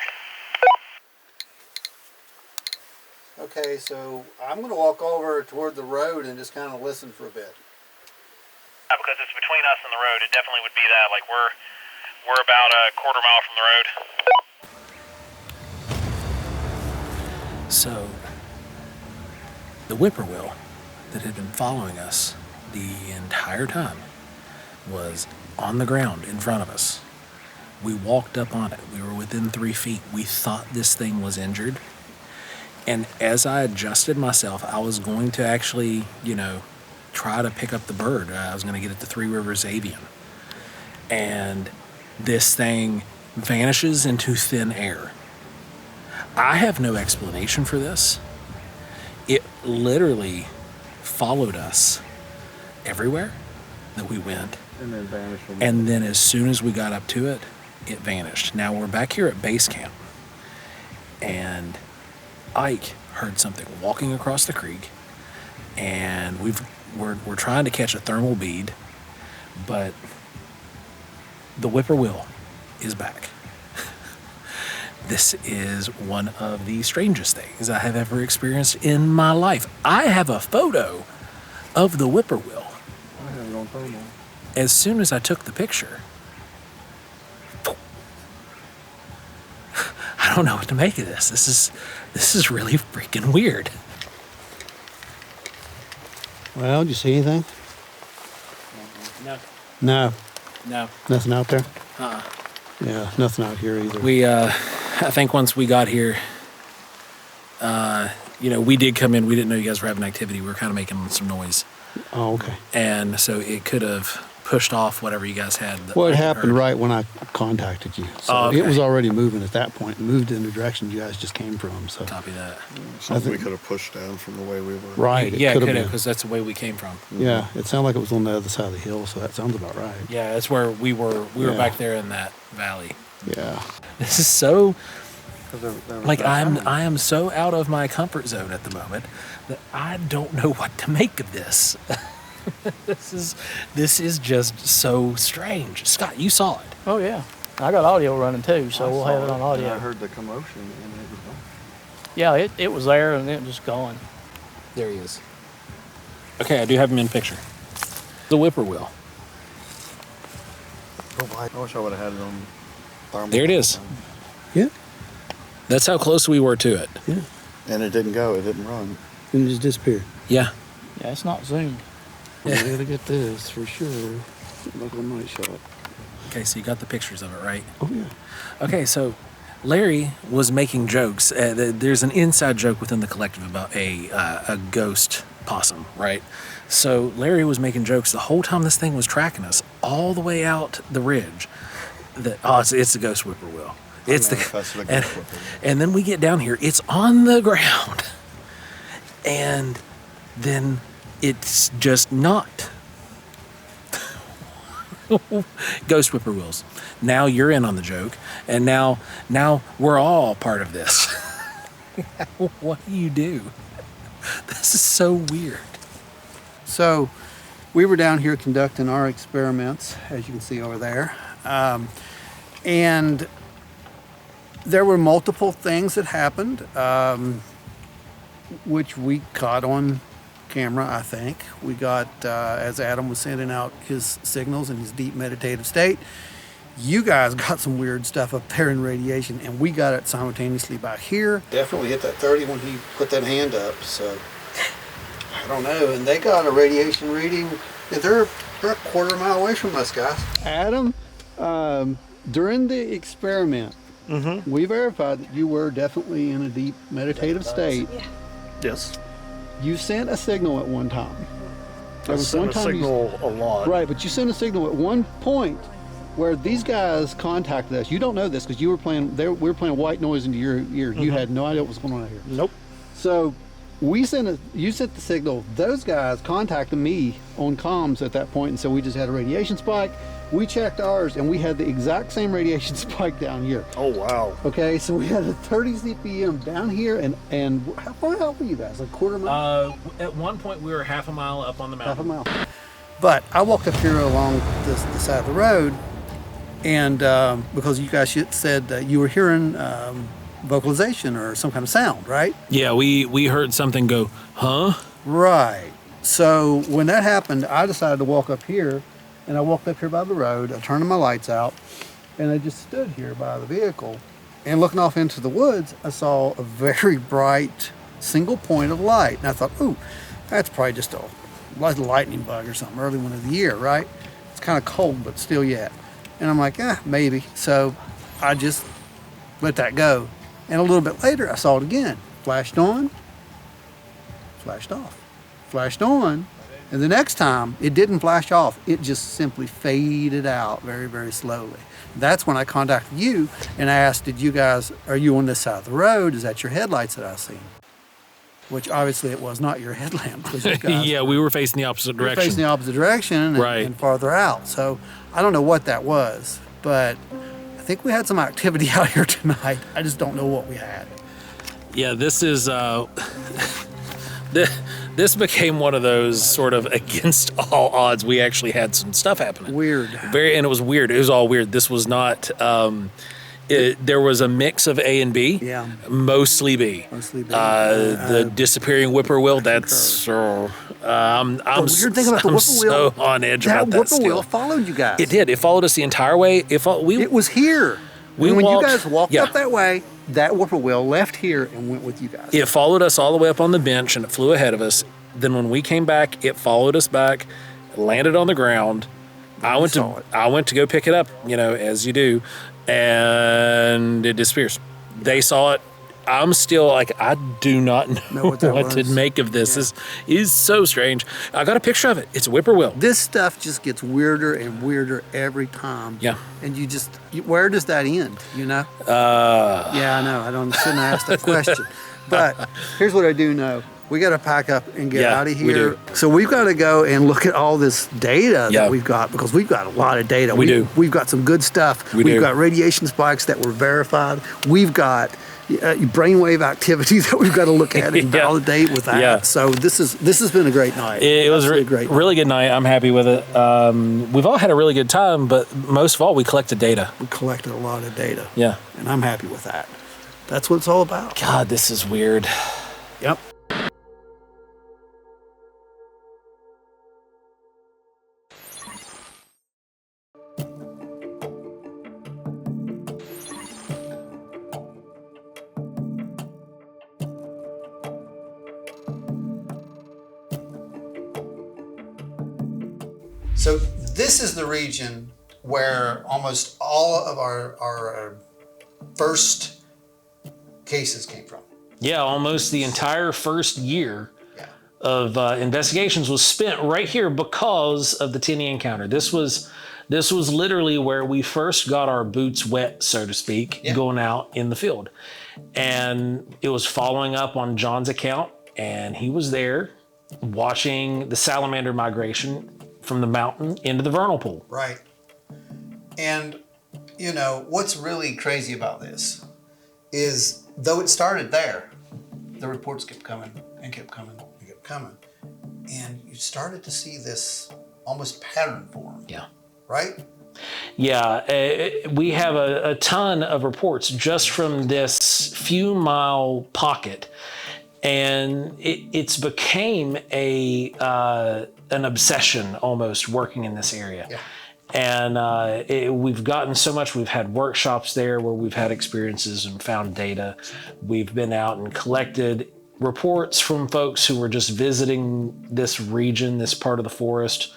Okay, so I'm going to walk over toward the road and just kind of listen for a bit. Because it's between us and the road, it definitely would be that. Like we're about a quarter mile from the road. So, the whippoorwill that had been following us the entire time was on the ground in front of us. We walked up on it. We were within 3 feet. We thought this thing was injured. And as I adjusted myself, I was going to actually, try to pick up the bird. I was going to get it to Three Rivers Avian. And this thing vanishes into thin air. I have no explanation for this. It literally followed us everywhere that we went. And then vanished. And then as soon as we got up to it, it vanished. Now we're back here at base camp. And Ike heard something walking across the creek. And we're trying to catch a thermal bead, but the whippoorwill is back. This is one of the strangest things I have ever experienced in my life. I have a photo of the whippoorwill. I have it on thermal. As soon as I took the picture, I don't know what to make of this. This is really freaking weird. Well, did you see anything? No. No. No. Nothing out there? Uh-uh. Yeah, nothing out here either. I think once we got here, we did come in. We didn't know you guys were having activity. We were kind of making some noise. Oh, okay. And so it could have pushed off whatever you guys had. Well, it happened right when I contacted you. So it was already moving at that point. It moved in the direction you guys just came from. So copy that. Something we could have pushed down from the way we were. Right. Yeah, it could have, because that's the way we came from. Yeah, it sounded like it was on the other side of the hill, so that sounds about right. Yeah, that's where we were. We were back there in that valley. Yeah. This is so. I am so out of my comfort zone at the moment that I don't know what to make of this. This is just so strange. Scott, you saw it. Oh yeah, I got audio running too, so we'll have it on audio. I heard the commotion and it was gone. Yeah, it was there and it was just gone. There he is. Okay, I do have him in picture. The whippoorwill. Oh, I wish I would have had it on thermal. There it is. Yeah. That's how close we were to it. Yeah. And it didn't go. It didn't run. And it just disappeared. Yeah. Yeah, it's not zoomed. Well, I gotta get this for sure. Like a night shot. Okay, so you got the pictures of it, right? Oh yeah. Okay, so Larry was making jokes. There's an inside joke within the collective about a ghost possum, right? So Larry was making jokes the whole time this thing was tracking us, all the way out the ridge. It's the ghost whippoorwill. It's and then we get down here. It's on the ground, and then it's just not. Ghost whippoorwills. Now you're in on the joke, and now we're all part of this. What do you do? This is so weird. So, we were down here conducting our experiments, as you can see over there. And there were multiple things that happened, which we caught on camera, I think. We got, as Adam was sending out his signals in his deep meditative state, you guys got some weird stuff up there in radiation, and we got it simultaneously by here. Definitely hit that 30 when he put that hand up, so I don't know. And they got a radiation reading. They're a quarter mile away from us, guys. Adam, during the experiment, we verified that you were definitely in a deep meditative state. Yeah. Yes. You sent a signal at one time. There was one time signal a lot. Right, but you sent a signal at one point where these guys contacted us. You don't know this because you were playing. We were playing white noise into your ear. You had no idea what was going on here. Nope. So you sent the signal. Those guys contacted me on comms at that point and said we just had a radiation spike. We checked ours and we had the exact same radiation spike down here. Oh wow. Okay, so we had a 30 CPM down here, and how far out were you guys? Like quarter mile? At one point we were half a mile up on the mountain. Half a mile. But I walked up here along the side of the road, and because you guys said that you were hearing vocalization or some kind of sound, right? Yeah, we heard something go, huh? Right. So when that happened, I decided to walk up here, and I walked up here by the road. I turned my lights out, and I just stood here by the vehicle. And looking off into the woods, I saw a very bright single point of light. And I thought, ooh, that's probably just a lightning bug or something, early one of the year, right? It's kind of cold, but still yet. And I'm like, maybe. So I just let that go. And a little bit later, I saw it again. Flashed on, flashed off, flashed on. And the next time, it didn't flash off. It just simply faded out very, very slowly. That's when I contacted you and I asked, are you on this side of the road? Is that your headlights that I seen? Which obviously it was not your headlamp. Because you guys yeah, we were facing the opposite direction. Facing the opposite direction and farther out. So I don't know what that was, but I think we had some activity out here tonight. I just don't know what we had. Yeah, this is... This became one of those sort of against all odds. We actually had some stuff happening. Weird. And it was weird. It was all weird. This was not. There was a mix of A and B. Yeah. Mostly B. Mostly B. The disappearing whippoorwill. That's. I'm weird thing about the whippoorwill. So on edge about that. That whippoorwill followed you guys. It did. It followed us the entire way. It was here. When you guys walked up that way, that whippoorwill left here and went with you guys. It followed us all the way up on the bench and it flew ahead of us. Then when we came back, it followed us back, landed on the ground. I went to go pick it up, as you do, and it disappears. They saw it. I'm still like, I do not know what to make of this. This is so strange. I got a picture of it. It's a whippoorwill. This stuff just gets weirder and weirder every time. Yeah. And where does that end, Yeah, I know. Shouldn't have asked that question. But here's what I do know. We got to pack up and get out of here. We do. So we've got to go and look at all this data that we've got, because we've got a lot of data. We've got some good stuff. We've got radiation spikes that were verified. We've got brainwave activity that we've got to look at and validate with that. Yeah. So this has been a great night. It was a really good night. I'm happy with it. We've all had a really good time, but most of all, we collected data. We collected a lot of data. Yeah. And I'm happy with that. That's what it's all about. God, this is weird. Yep. So this is the region where almost all of our first cases came from. Yeah, almost the entire first year of investigations was spent right here because of the tinny encounter. This was literally where we first got our boots wet, so to speak, going out in the field. And it was following up on John's account, and he was there watching the salamander migration from the mountain into the vernal pool. Right. And, what's really crazy about this is, though it started there, the reports kept coming and kept coming and kept coming. And you started to see this almost pattern formed. Yeah. Right? Yeah, we have a ton of reports just from this few mile pocket, and it's became an obsession almost working in this area. Yeah. And we've gotten so much. We've had workshops there where we've had experiences and found data. We've been out and collected reports from folks who were just visiting this region, this part of the forest,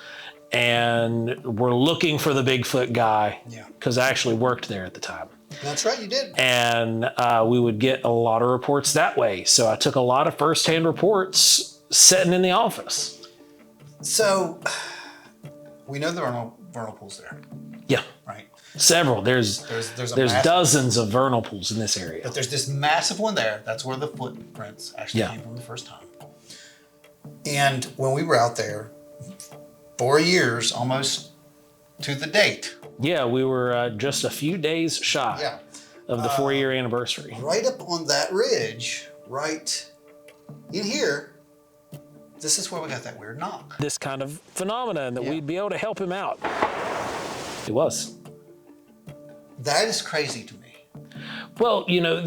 and we're looking for the Bigfoot guy, because I actually worked there at the time. That's right, you did. And we would get a lot of reports that way. So I took a lot of firsthand reports sitting in the office. So we know there are no vernal pools there. Yeah. Right. Several. There's dozens of vernal pools in this area. But there's this massive one there. That's where the footprints actually came from the first time. And when we were out there, 4 years almost to the date. Yeah, we were just a few days shy of the 4-year anniversary. Right up on that ridge, right in here, this is where we got that weird knock. This kind of phenomenon that we'd be able to help him out. It was. That is crazy to me. Well, you know,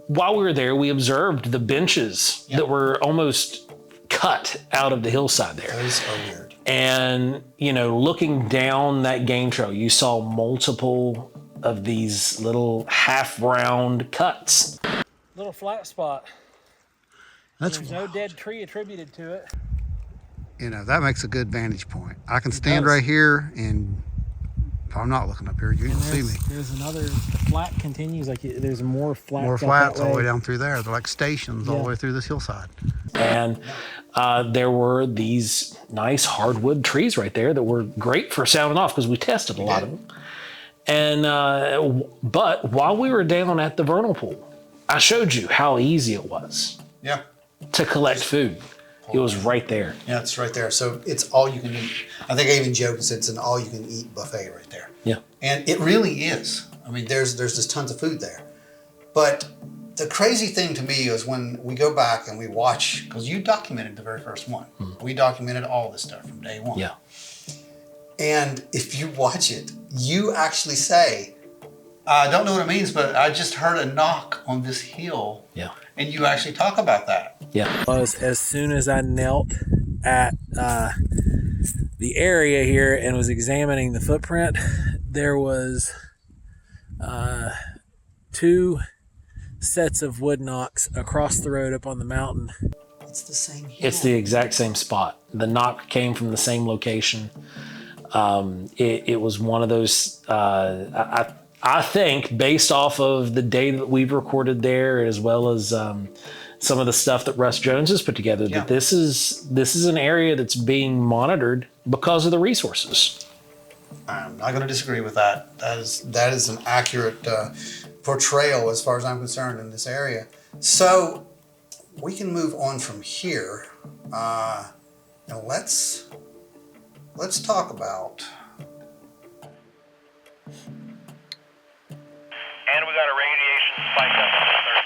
while we were there, we observed the benches that were almost cut out of the hillside there. Those are weird. And, you know, looking down that game trail, you saw multiple of these little half-round cuts. Little flat spot. That's There's no dead tree attributed to it. You know, that makes a good vantage point. I can stand right here, and if I'm not looking up here, you can see me. There's another, the flat continues, like there's more flats. More flats all the way down through there. They're like stations all the way through this hillside. And there were these nice hardwood trees right there that were great for sounding off because we tested a lot of them. And but while we were down at the vernal pool, I showed you how easy it was to collect food. It was right there. Yeah, it's right there. So it's all you can eat. I think I even joked and said it's an all you can eat buffet right there. Yeah. And it really is. I mean, there's just tons of food there. But the crazy thing to me is when we go back and we watch, because you documented the very first one. We documented all this stuff from day one. Yeah. And if you watch it, you actually say, I don't know what it means, but I just heard a knock on this hill. Yeah. And you actually talk about that. Yeah. As soon as I knelt at the area here and was examining the footprint, there was 2 sets of wood knocks across the road up on the mountain. It's the same hill. It's the exact same spot. The knock came from the same location. It was one of those, I think, based off of the data that we've recorded there, as well as some of the stuff that Russ Jones has put together, that this is an area that's being monitored because of the resources. I'm not going to disagree with that. That is an accurate portrayal as far as I'm concerned in this area. So we can move on from here. Now let's talk about. And we got a radiation spike up on the third.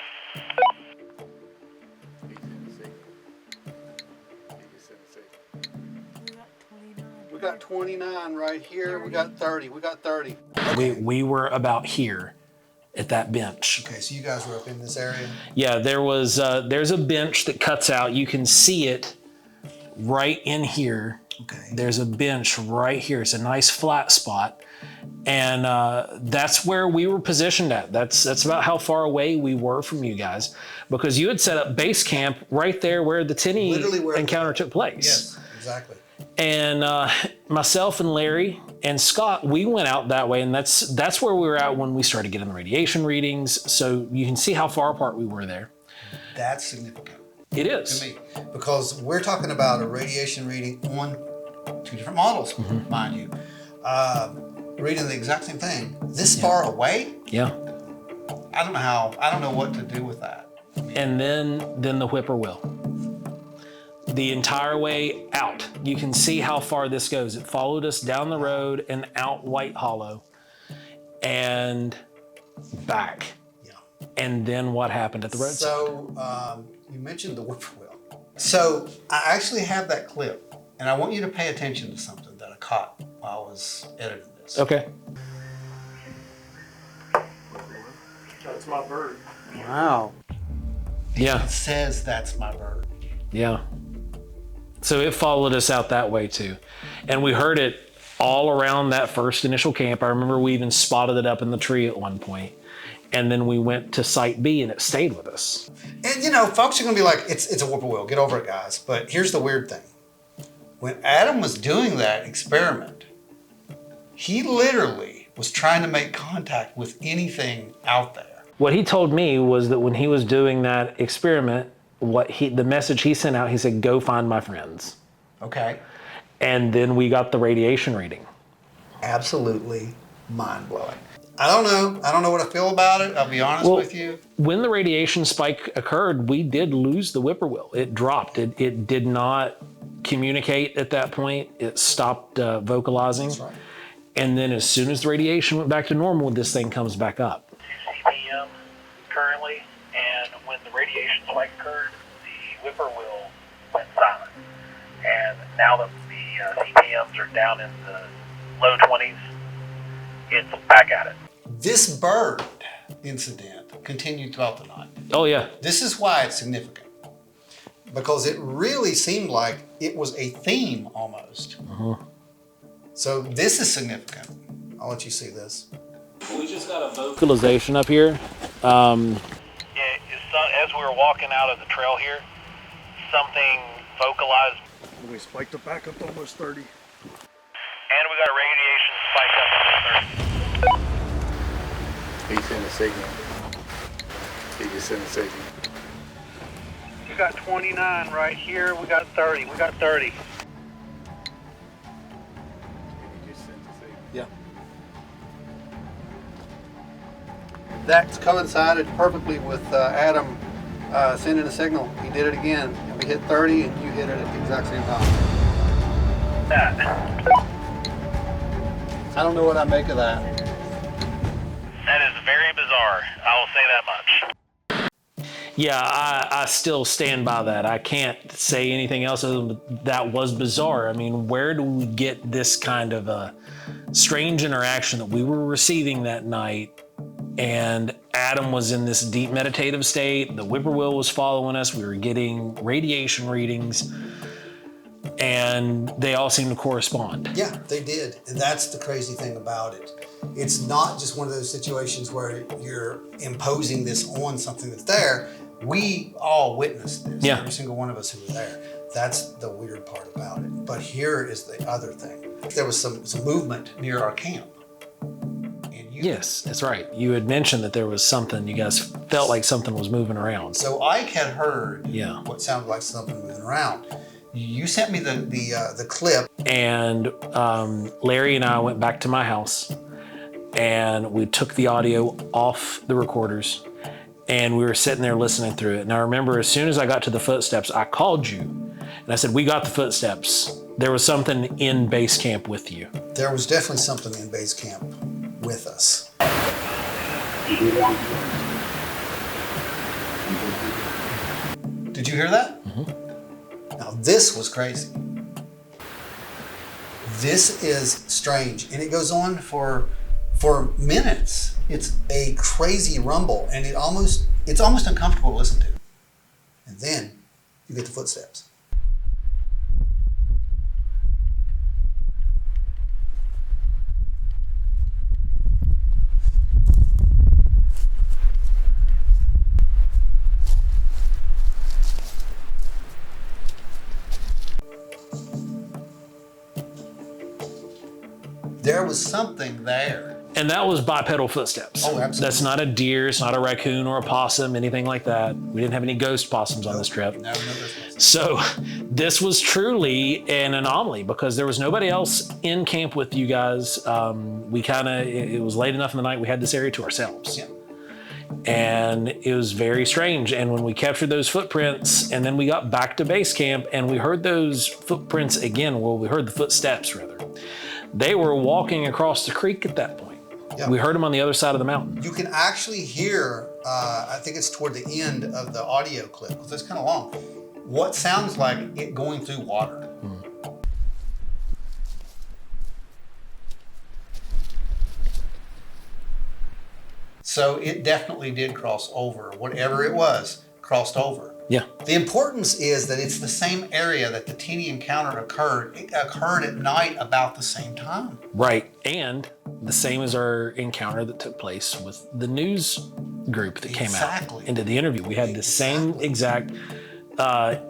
We got 29 right here. We got 30. We got 30. We were about here at that bench. Okay, so you guys were up in this area? Yeah, there's a bench that cuts out. You can see it right in here. Okay. There's a bench right here. It's a nice flat spot. And that's where we were positioned at. That's about how far away we were from you guys, because you had set up base camp right there where the tinny encounter took place. Yes, exactly. And myself and Larry and Scott, we went out that way, and that's where we were at when we started getting the radiation readings. So you can see how far apart we were there. That's significant. It is. To me, because we're talking about a radiation reading on 2 different models, mind you. Reading the exact same thing. This far away? Yeah. I don't know what to do with that. And then the whippoorwill. The entire way out. You can see how far this goes. It followed us down the road and out White Hollow and back. Yeah. And then what happened at the roadside? So you mentioned the whippoorwill. So I actually have that clip, and I want you to pay attention to something that caught while I was editing this. Okay. That's my bird. Wow. Yeah. It says that's my bird. Yeah. So it followed us out that way too. And we heard it all around that first initial camp. I remember we even spotted it up in the tree at one point. And then we went to Site B and it stayed with us. And you know, folks are gonna be like, it's a whippoorwill, get over it, guys. But here's the weird thing. When Adam was doing that experiment, he literally was trying to make contact with anything out there. What he told me was that when he was doing that experiment, the message he sent out, he said, go find my friends. Okay. And then we got the radiation reading. Absolutely mind-blowing. I don't know what I feel about it. I'll be honest with you. When the radiation spike occurred, we did lose the whippoorwill. It dropped. It did not communicate at that point. It stopped vocalizing. That's right. And then as soon as the radiation went back to normal, this thing comes back up. CPM currently, and when the radiation spike occurred, the whippoorwill went silent. And now that the CPMs are down in the low 20s, it's back at it. This bird incident continued throughout the night. Oh, yeah. This is why it's significant. Because it really seemed like it was a theme almost. Uh-huh. So this is significant. I'll let you see this. We just got a vocalization up here. As we were walking out of the trail here, something vocalized. We spiked it back up to almost 30. And we got a radiation spike up to 30. He sent a signal. He just sent a signal. We got 29 right here. We got 30. We got 30. Yeah. That coincided perfectly with Adam sending a signal. He did it again. And we hit 30 and you hit it at the exact same time. I don't know what I make of that. That is very bizarre. I will say that much. Yeah, I still stand by that. I can't say anything else other than that was bizarre. I mean, where do we get this kind of a strange interaction that we were receiving that night? And Adam was in this deep meditative state. The whippoorwill was following us. We were getting radiation readings. And they all seem to correspond. Yeah, they did. And that's the crazy thing about it. It's not just one of those situations where you're imposing this on something that's there. We all witnessed this, yeah. Every single one of us who were there. That's the weird part about it. But here is the other thing. There was some movement near our camp. Yes, that's right. You had mentioned that there was something, you guys felt like something was moving around. So Ike had heard yeah. what sounded like something moving around. You sent me the clip. And Larry and I went back to my house and we took the audio off the recorders and we were sitting there listening through it. And I remember as soon as I got to the footsteps, I called you and I said, we got the footsteps. There was something in base camp with you. There was definitely something in base camp with us. Did you hear that? Mm-hmm. Now this was crazy. This is strange, and it goes on for minutes. It's a crazy rumble, and it's almost uncomfortable to listen to. And then you get the footsteps. There was something there. And that was bipedal footsteps. Oh, absolutely. That's not a deer, it's not a raccoon or a possum, anything like that. We didn't have any ghost possums on this trip. No ghost possums. So this was truly an anomaly because there was nobody else in camp with you guys. It was late enough in the night, we had this area to ourselves. Yeah. And it was very strange. And when we captured those footprints and then we got back to base camp and we heard those footprints again, we heard the footsteps rather. They were walking across the creek at that point. Yeah. We heard them on the other side of the mountain. You can actually hear, I think it's toward the end of the audio clip, because it's kind of long, what sounds like it going through water. So it definitely did cross over. Whatever it was, crossed over. Yeah. The importance is that it's the same area that the teeny encounter occurred. It occurred at night about the same time. Right. And the same as our encounter that took place with the news group that came out and did the interview. We had the same exact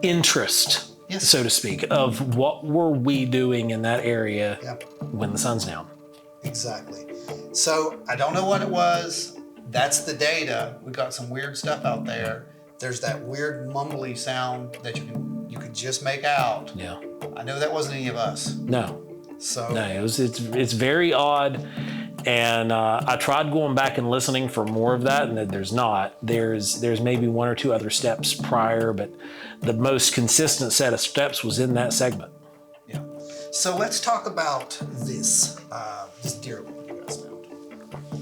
interest, so to speak, of what were we doing in that area when the sun's down. Exactly. So I don't know what it was. That's the data. We got some weird stuff out there. There's that weird mumbly sound that you could just make out. Yeah. I know that wasn't any of us. No. So no, it's very odd. And I tried going back and listening for more of that, and there's not. There's maybe one or two other steps prior, but the most consistent set of steps was in that segment. Yeah. So let's talk about this deer leg you guys found.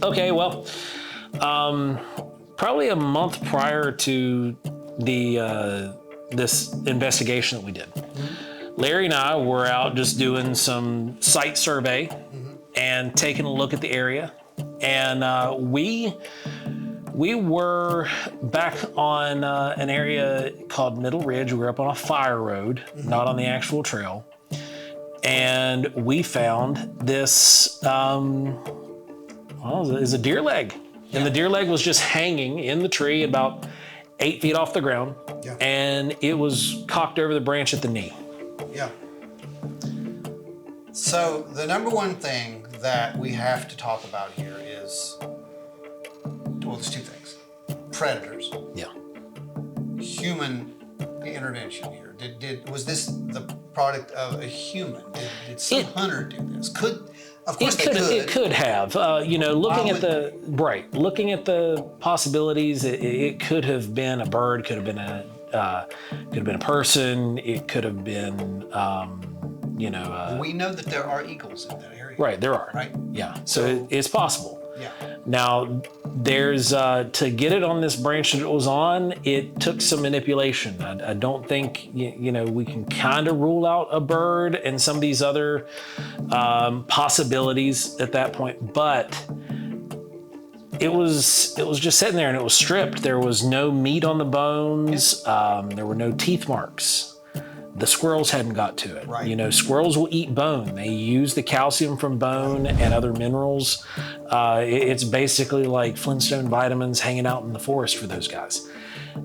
Okay, well, probably a month prior to the this investigation that we did, Larry and I were out just doing some site survey and taking a look at the area, and we were back on an area called Middle Ridge. We were up on a fire road, not on the actual trail, and we found this. Well, it was a deer leg. And the deer leg was just hanging in the tree about 8 feet off the ground. Yeah. And it was cocked over the branch at the knee. Yeah. So the number one thing that we have to talk about here is, well, there's two things. Predators. Yeah. Human intervention here. Was this the product of a human? Did some hunter do this? Of course It could have. Looking at the possibilities, it could have been a bird, could have been a person, it could have been, we know that there are eagles in that area. Right, there are. Right. Yeah. So it's possible. Yeah. Now, there's to get it on this branch that it was on, it took some manipulation. I don't think we can kind of rule out a bird and some of these other possibilities at that point, but it was just sitting there and it was stripped. There was no meat on the bones. There were no teeth marks. The squirrels hadn't got to it. Right. Squirrels will eat bone. They use the calcium from bone and other minerals. It's basically like Flintstone vitamins hanging out in the forest for those guys.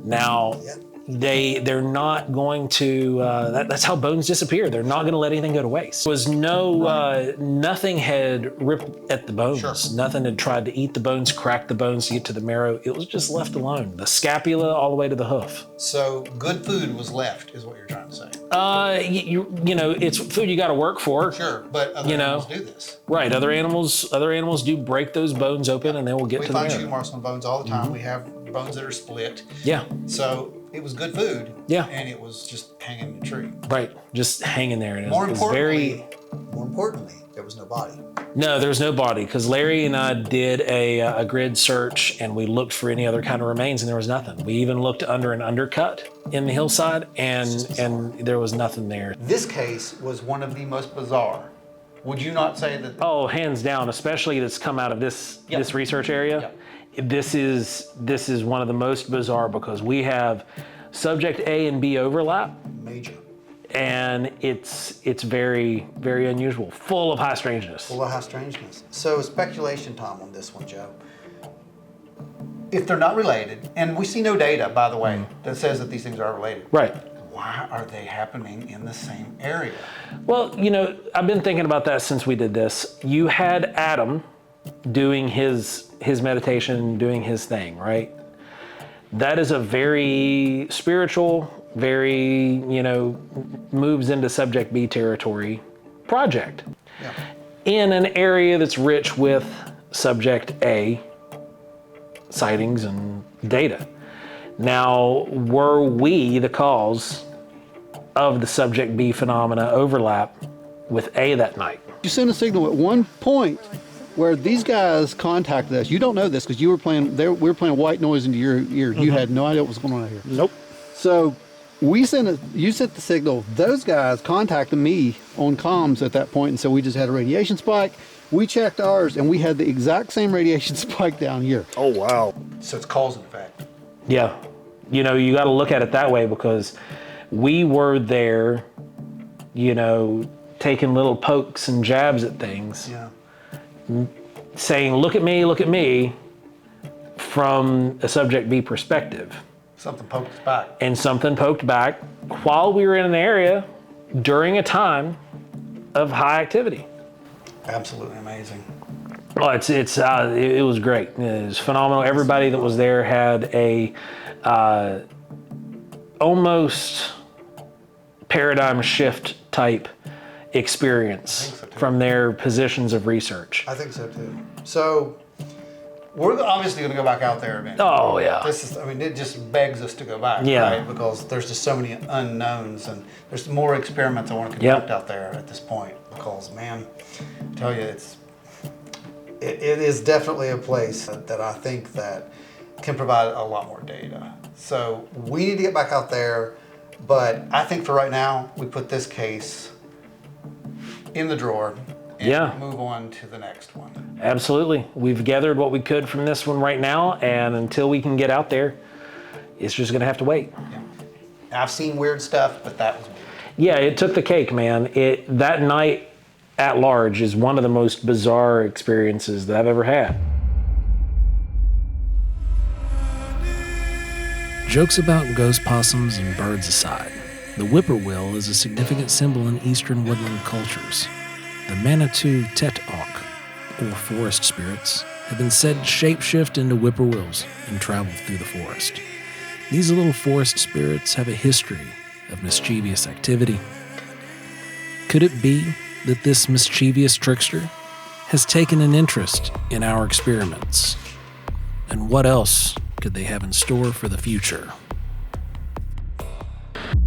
Now, they're not going to, that's how bones disappear. They're not going to let anything go to waste. There was nothing had ripped at the bones. Sure. Nothing had tried to eat the bones, crack the bones to get to the marrow. It was just left alone. The scapula all the way to the hoof. So good food was left, is what you're trying to say. It's food you got to work for. Sure, but other animals do this. Right, other animals do break those bones open and they will get to the marrow. We find chew marks on bones all the time. We have bones that are split. Yeah. So it was good food. Yeah. And it was just hanging in the tree. Right, just hanging there. And More importantly, there was no body. No, there was no body because Larry and I did a grid search and we looked for any other kind of remains and there was nothing. We even looked under an undercut in the hillside and there was nothing there. This case was one of the most bizarre. Would you not say that? Oh, hands down, especially that's come out of this research area. Yep. This is one of the most bizarre because we have subject A and B overlap. Major. And it's very, very unusual, full of high strangeness. Full of high strangeness. So speculation time on this one, Joe. If they're not related, and we see no data, by the way, that says that these things are related. Right. Why are they happening in the same area? Well, I've been thinking about that since we did this. You had Adam doing his meditation, doing his thing, right? That is a very spiritual, very, moves into subject B territory project. Yeah. In an area that's rich with subject A sightings and data. Now, were we the cause of the subject B phenomena overlap with A that night? You sent a signal at one point where these guys contacted us. You don't know this because you were playing. We were playing white noise into your ear. You had no idea what was going on out here. Nope. So you sent the signal. Those guys contacted me on comms at that point, and so we just had a radiation spike. We checked ours and we had the exact same radiation spike down here. Oh, wow. So it's cause and effect. Yeah. You know, you got to look at it that way because we were there, you know, taking little pokes and jabs at things. Yeah. Saying, look at me, from a subject B perspective. Something poked us back. And something poked back while we were in an area during a time of high activity. Absolutely amazing. Oh, it was great. It was phenomenal. Everybody that was there had a almost paradigm shift type experience from their positions of research. I think so too. So we're obviously going to go back out there again. Oh yeah. It just begs us to go back, Yeah. right? Because there's just so many unknowns, and there's more experiments I want to conduct out there at this point. Because man, I tell you, it is definitely a place that I think that can provide a lot more data. So we need to get back out there, but I think for right now we put this case in the drawer and move on to the next one. Absolutely. We've gathered what we could from this one right now, and until we can get out there, it's just going to have to wait. Yeah. I've seen weird stuff, but that was weird. Yeah, it took the cake, man. That night at large is one of the most bizarre experiences that I've ever had. Jokes about ghost possums and birds aside, the whippoorwill is a significant symbol in eastern woodland cultures. The Manitou Tet-Ok, or forest spirits, have been said to shapeshift into whippoorwills and travel through the forest. These little forest spirits have a history of mischievous activity. Could it be that this mischievous trickster has taken an interest in our experiments? And what else could they have in store for the future?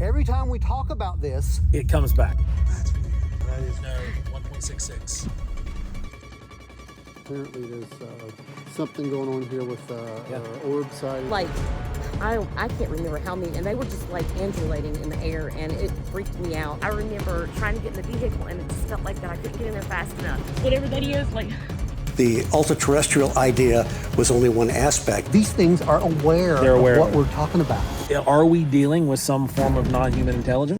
Every time we talk about this, it comes back. That's weird. That is no 1.66. Apparently there's something going on here with orb side. Like, I can't remember how many, and they were just like undulating in the air, and it freaked me out. I remember trying to get in the vehicle, and it just felt like that I couldn't get in there fast enough. Whatever that is, like... The ultra-terrestrial idea was only one aspect. These things are aware of what we're talking about. Are we dealing with some form of non-human intelligence?